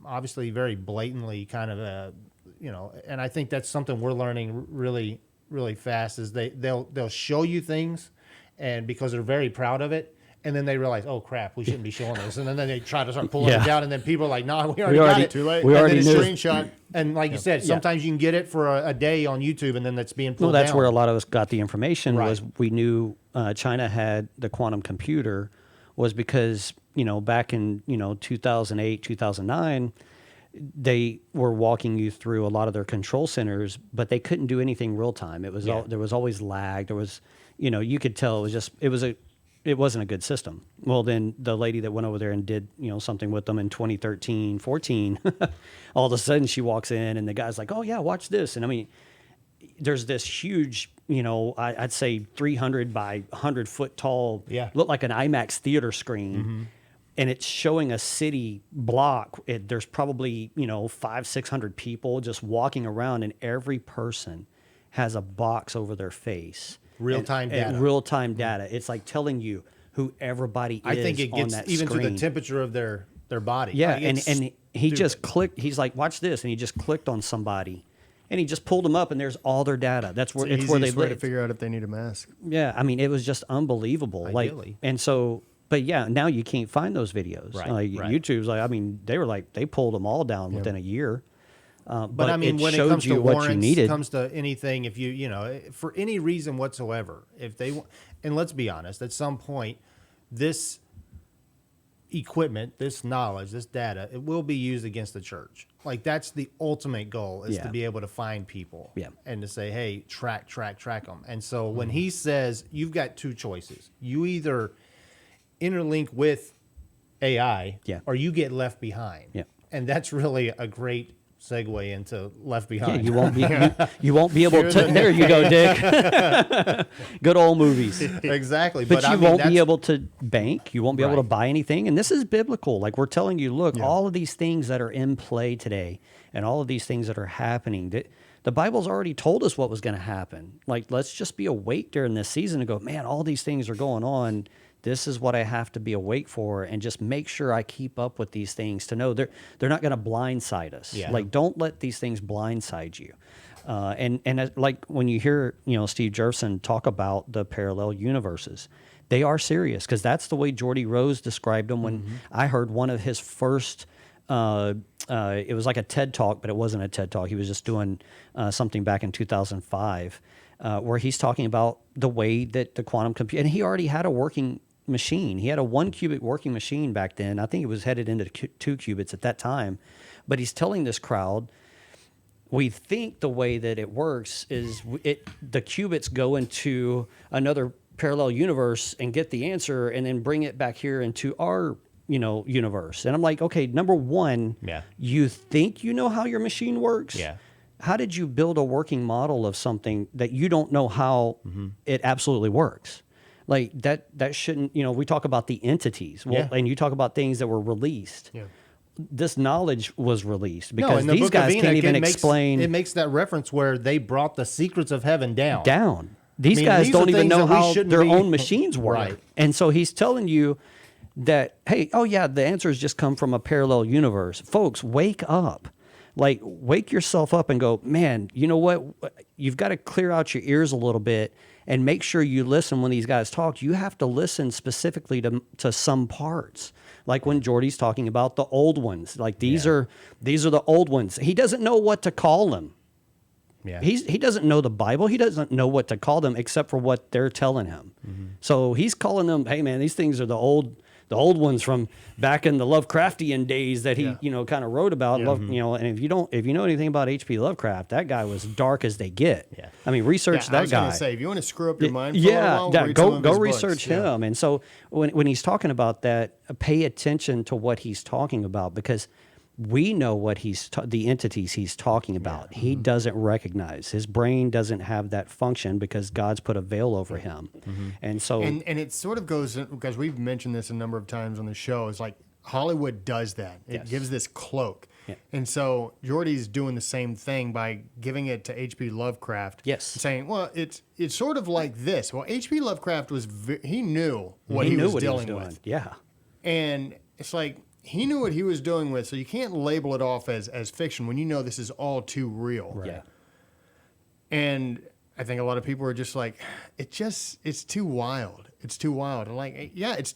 obviously very blatantly, kind of and I think that's something we're learning really, really fast is they'll show you things, and because they're very proud of it. And then they realize, oh crap, we shouldn't be showing this. And then they try to start pulling it down, and then people are like, "No, we already got it." Too late. We and already then knew. a screenshot, and like you said, sometimes you can get it for a day on YouTube, and then that's being pulled down. Well, that's down. where a lot of us got the information. Was we knew China had the quantum computer, was because back in 2008, 2009. They were walking you through a lot of their control centers, but they couldn't do anything real time. It was there was always lag. There was, you could tell it wasn't a good system. Well, then the lady that went over there and did, something with them in 2013, 14, all of a sudden she walks in and the guy's like, oh yeah, watch this. And there's this huge, I'd say 300 by 100 foot tall, looked like an IMAX theater screen. Mm-hmm. And it's showing a city block. There's probably, 500-600 people just walking around, and every person has a box over their face. Real-time data. Real-time data. It's like telling you who everybody is on that screen. I think it gets even to the temperature of their body. Yeah, and he just clicked. He's like, watch this. And he just clicked on somebody. And he just pulled them up, and there's all their data. That's where It's it's the where they easiest way to live. figure out if they need a mask. Yeah, I mean, it was just unbelievable. Ideally. Like, and so, but yeah, now you can't find those videos. Right, Like right. YouTube's like, I mean, they pulled them all down within a year. But I mean, when it showed comes you to what warrants, you needed. comes to anything, if you know, for any reason whatsoever, if they want, and let's be honest, at some point, this equipment, this knowledge, this data, it will be used against the church. Like that's the ultimate goal is to Yeah. be able to find people Yeah. and to say, hey, track them. And so when he says you've got two choices, you either interlink with AI Yeah. or you get left behind. Yeah. And that's really a great segue into Left Yeah, Behind. you won't be you won't be able to. There you go, Dick. Good old movies. Exactly. But I you mean, won't be that's- able to bank. You won't be able to Right. buy anything. And this is biblical. Like we're telling you, look, all of these things that are in play today and all of these things that are happening, the Bible's already told us what was going to happen. Like, let's just be awake during this season and go, man, all these things are going on. This is what I have to be awake for, and just make sure I keep up with these things to know they're not going to blindside us. Yeah. Like, don't let these things blindside you. And like when you hear Steve Jurvetson talk about the parallel universes, they are serious because that's the way Geordie Rose described them. When I heard one of his first, it was like a TED talk, but it wasn't a TED talk. He was just doing something back in 2005, where he's talking about the way that the quantum computer, and he already had a working machine. He had a 1 qubit working machine back then. I think it was headed into 2 qubits at that time. But he's telling this crowd, we think the way that it works is the qubits go into another parallel universe and get the answer and then bring it back here into our universe. And I'm like, okay, number one, you think you know how your machine works? Yeah. How did you build a working model of something that you don't know how it absolutely works? Like that shouldn't, we talk about the entities. Well, and you talk about things that were released. Yeah. This knowledge was released No, because in the these book guys of can't Enoch, even it makes- explain It makes that reference where they brought the secrets of heaven down. These I mean, guys these don't are even things know that we how shouldn't their be- own machines work. Right. And so he's telling you that, hey, oh yeah, the answers just come from a parallel universe. Folks, wake up. Like, wake yourself up and go, man, you know what? You've got to clear out your ears a little bit and make sure you listen when these guys talk. You have to listen specifically to some parts. Like when Geordie's talking about the old ones. Like these are the old ones. He doesn't know what to call them. Yeah. He doesn't know the Bible. He doesn't know what to call them except for what they're telling him. So he's calling them, hey man, these things are the old ones from back in the Lovecraftian days that he, kind of wrote about. And if you know anything about H.P. Lovecraft, that guy was dark as they get. Yeah. I mean, research I that was guy. gonna say, if you want to screw up your mind for a while, read go some of his research books. him. And so when he's talking about that, pay attention to what he's talking about because we know what the entities he's talking about. He doesn't recognize. His brain doesn't have that function because God's put a veil over him. And so And it sort of goes, because we've mentioned this a number of times on the show, is like Hollywood does that. It gives this cloak. Yeah. And so Geordie's doing the same thing by giving it to H.P. Lovecraft. Yes. Saying, well, it's sort of like this. Well, H.P. Lovecraft he knew what he was dealing with. Yeah. And it's like, he knew what he was doing with, so you can't label it off as fiction when you know this is all too real. Right. Yeah. And I think a lot of people are just like, it's too wild. It's too wild. I'm like, yeah, it's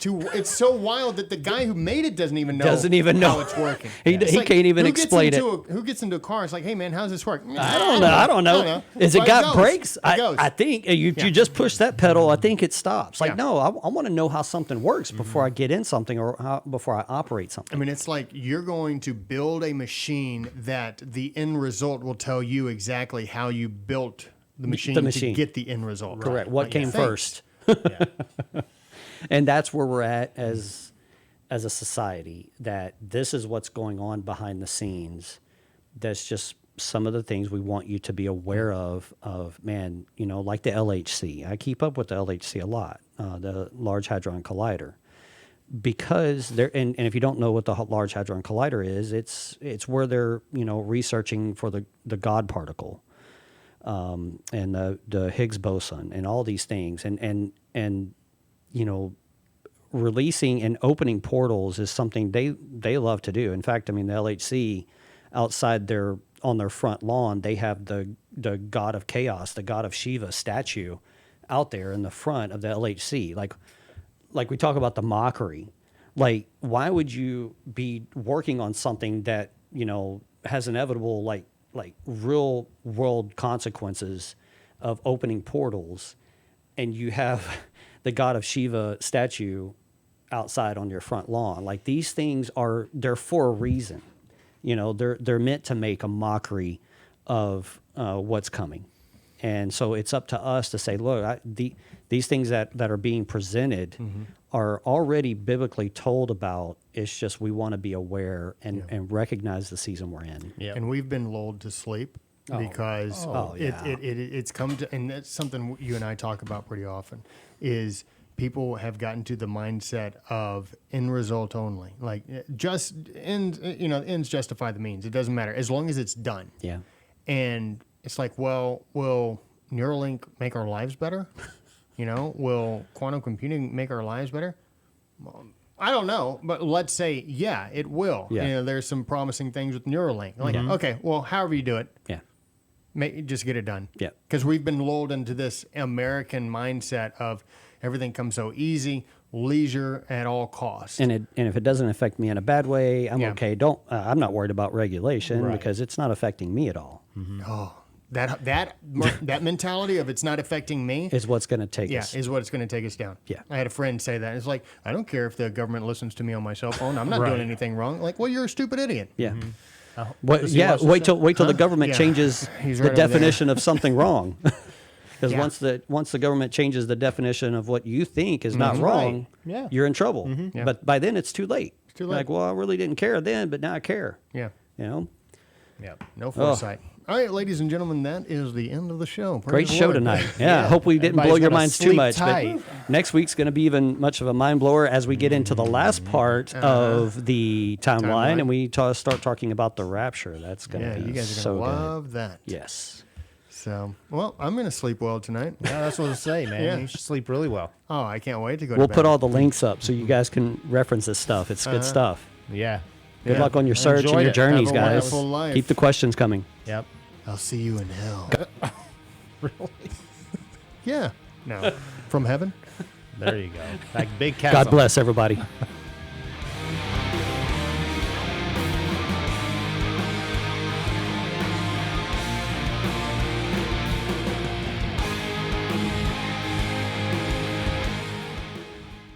so wild that the guy who made it doesn't even know how it's working. He can't even explain it. Who gets into a car? It's like, hey man, how's this work? I don't know. Is it But got goes. brakes? It goes. I think you just push that pedal. I think it stops. Like, Yeah. no, I want to know how something works before I get in something or before I operate something. I mean, it's like you're going to build a machine that the end result will tell you exactly how you built the machine to get the end result. Correct. What Like, came thanks. first? And that's where we're at as a society, that this is what's going on behind the scenes. That's just some of the things we want you to be aware of, man, like the LHC. I keep up with the LHC a lot, the Large Hadron Collider. Because and if you don't know what the Large Hadron Collider is, it's where they're, researching for the God particle. And the Higgs boson and all these things and releasing and opening portals is something they love to do. In fact, I mean, the LHC outside their on their front lawn, they have the god of chaos, the god of Shiva statue out there in the front of the LHC. Like we talk about the mockery. Like, why would you be working on something that, you know, has inevitable like real world consequences of opening portals, and you have the god of Shiva statue outside on your front lawn? Like, these things they're for a reason. You know, they're meant to make a mockery of what's coming. And so it's up to us to say, look, these things that are being presented are already biblically told about. It's just we want to be aware and recognize the season we're in. Yeah. And we've been lulled to sleep because it's come to, and that's something you and I talk about pretty often, is people have gotten to the mindset of end result only. Like, just ends justify the means. It doesn't matter as long as it's done. Yeah. And it's like, well, will Neuralink make our lives better? You know, will quantum computing make our lives better? Well, I don't know, but let's say, yeah, it will. Yeah. You know, there's some promising things with Neuralink. Like, okay, well, however you do it, just get it done. Yeah. Because we've been lulled into this American mindset of everything comes so easy, leisure at all costs. And if it doesn't affect me in a bad way, I'm okay. I'm not worried about regulation because it's not affecting me at all. Oh, that mentality of it's not affecting me is what's going to take us. Yeah, is what's going to take us down. Yeah. I had a friend say that. It's like, I don't care if the government listens to me on my cell phone. I'm not doing anything wrong. Like, well, you're a stupid idiot. Yeah. Wait till the government changes the definition of something wrong. Because once the government changes the definition of what you think is not wrong, you're in trouble. But by then it's too late. It's too late. Like, well, I really didn't care then, but now I care. Yeah. You know? Yeah. No foresight. All right, ladies and gentlemen, that is the end of the show. Great show tonight. Yeah, I hope we didn't blow your minds too much. But next week's going to be even much of a mind blower as we get into the last part of the timeline and we start talking about the rapture. That's going to be you guys are so going to love that. Yes. So, well, I'm going to sleep well tonight. Yeah, that's what I say, man. You should sleep really well. Oh, I can't wait to go We'll to bed. put all the links up so you guys can reference this stuff. It's good stuff. Yeah. Good luck on your search and your journeys, Have a guys. wonderful life. Keep the questions coming. Yep. I'll see you in hell. Really? Yeah. No. From heaven? There you go. Like big castle. God bless everybody.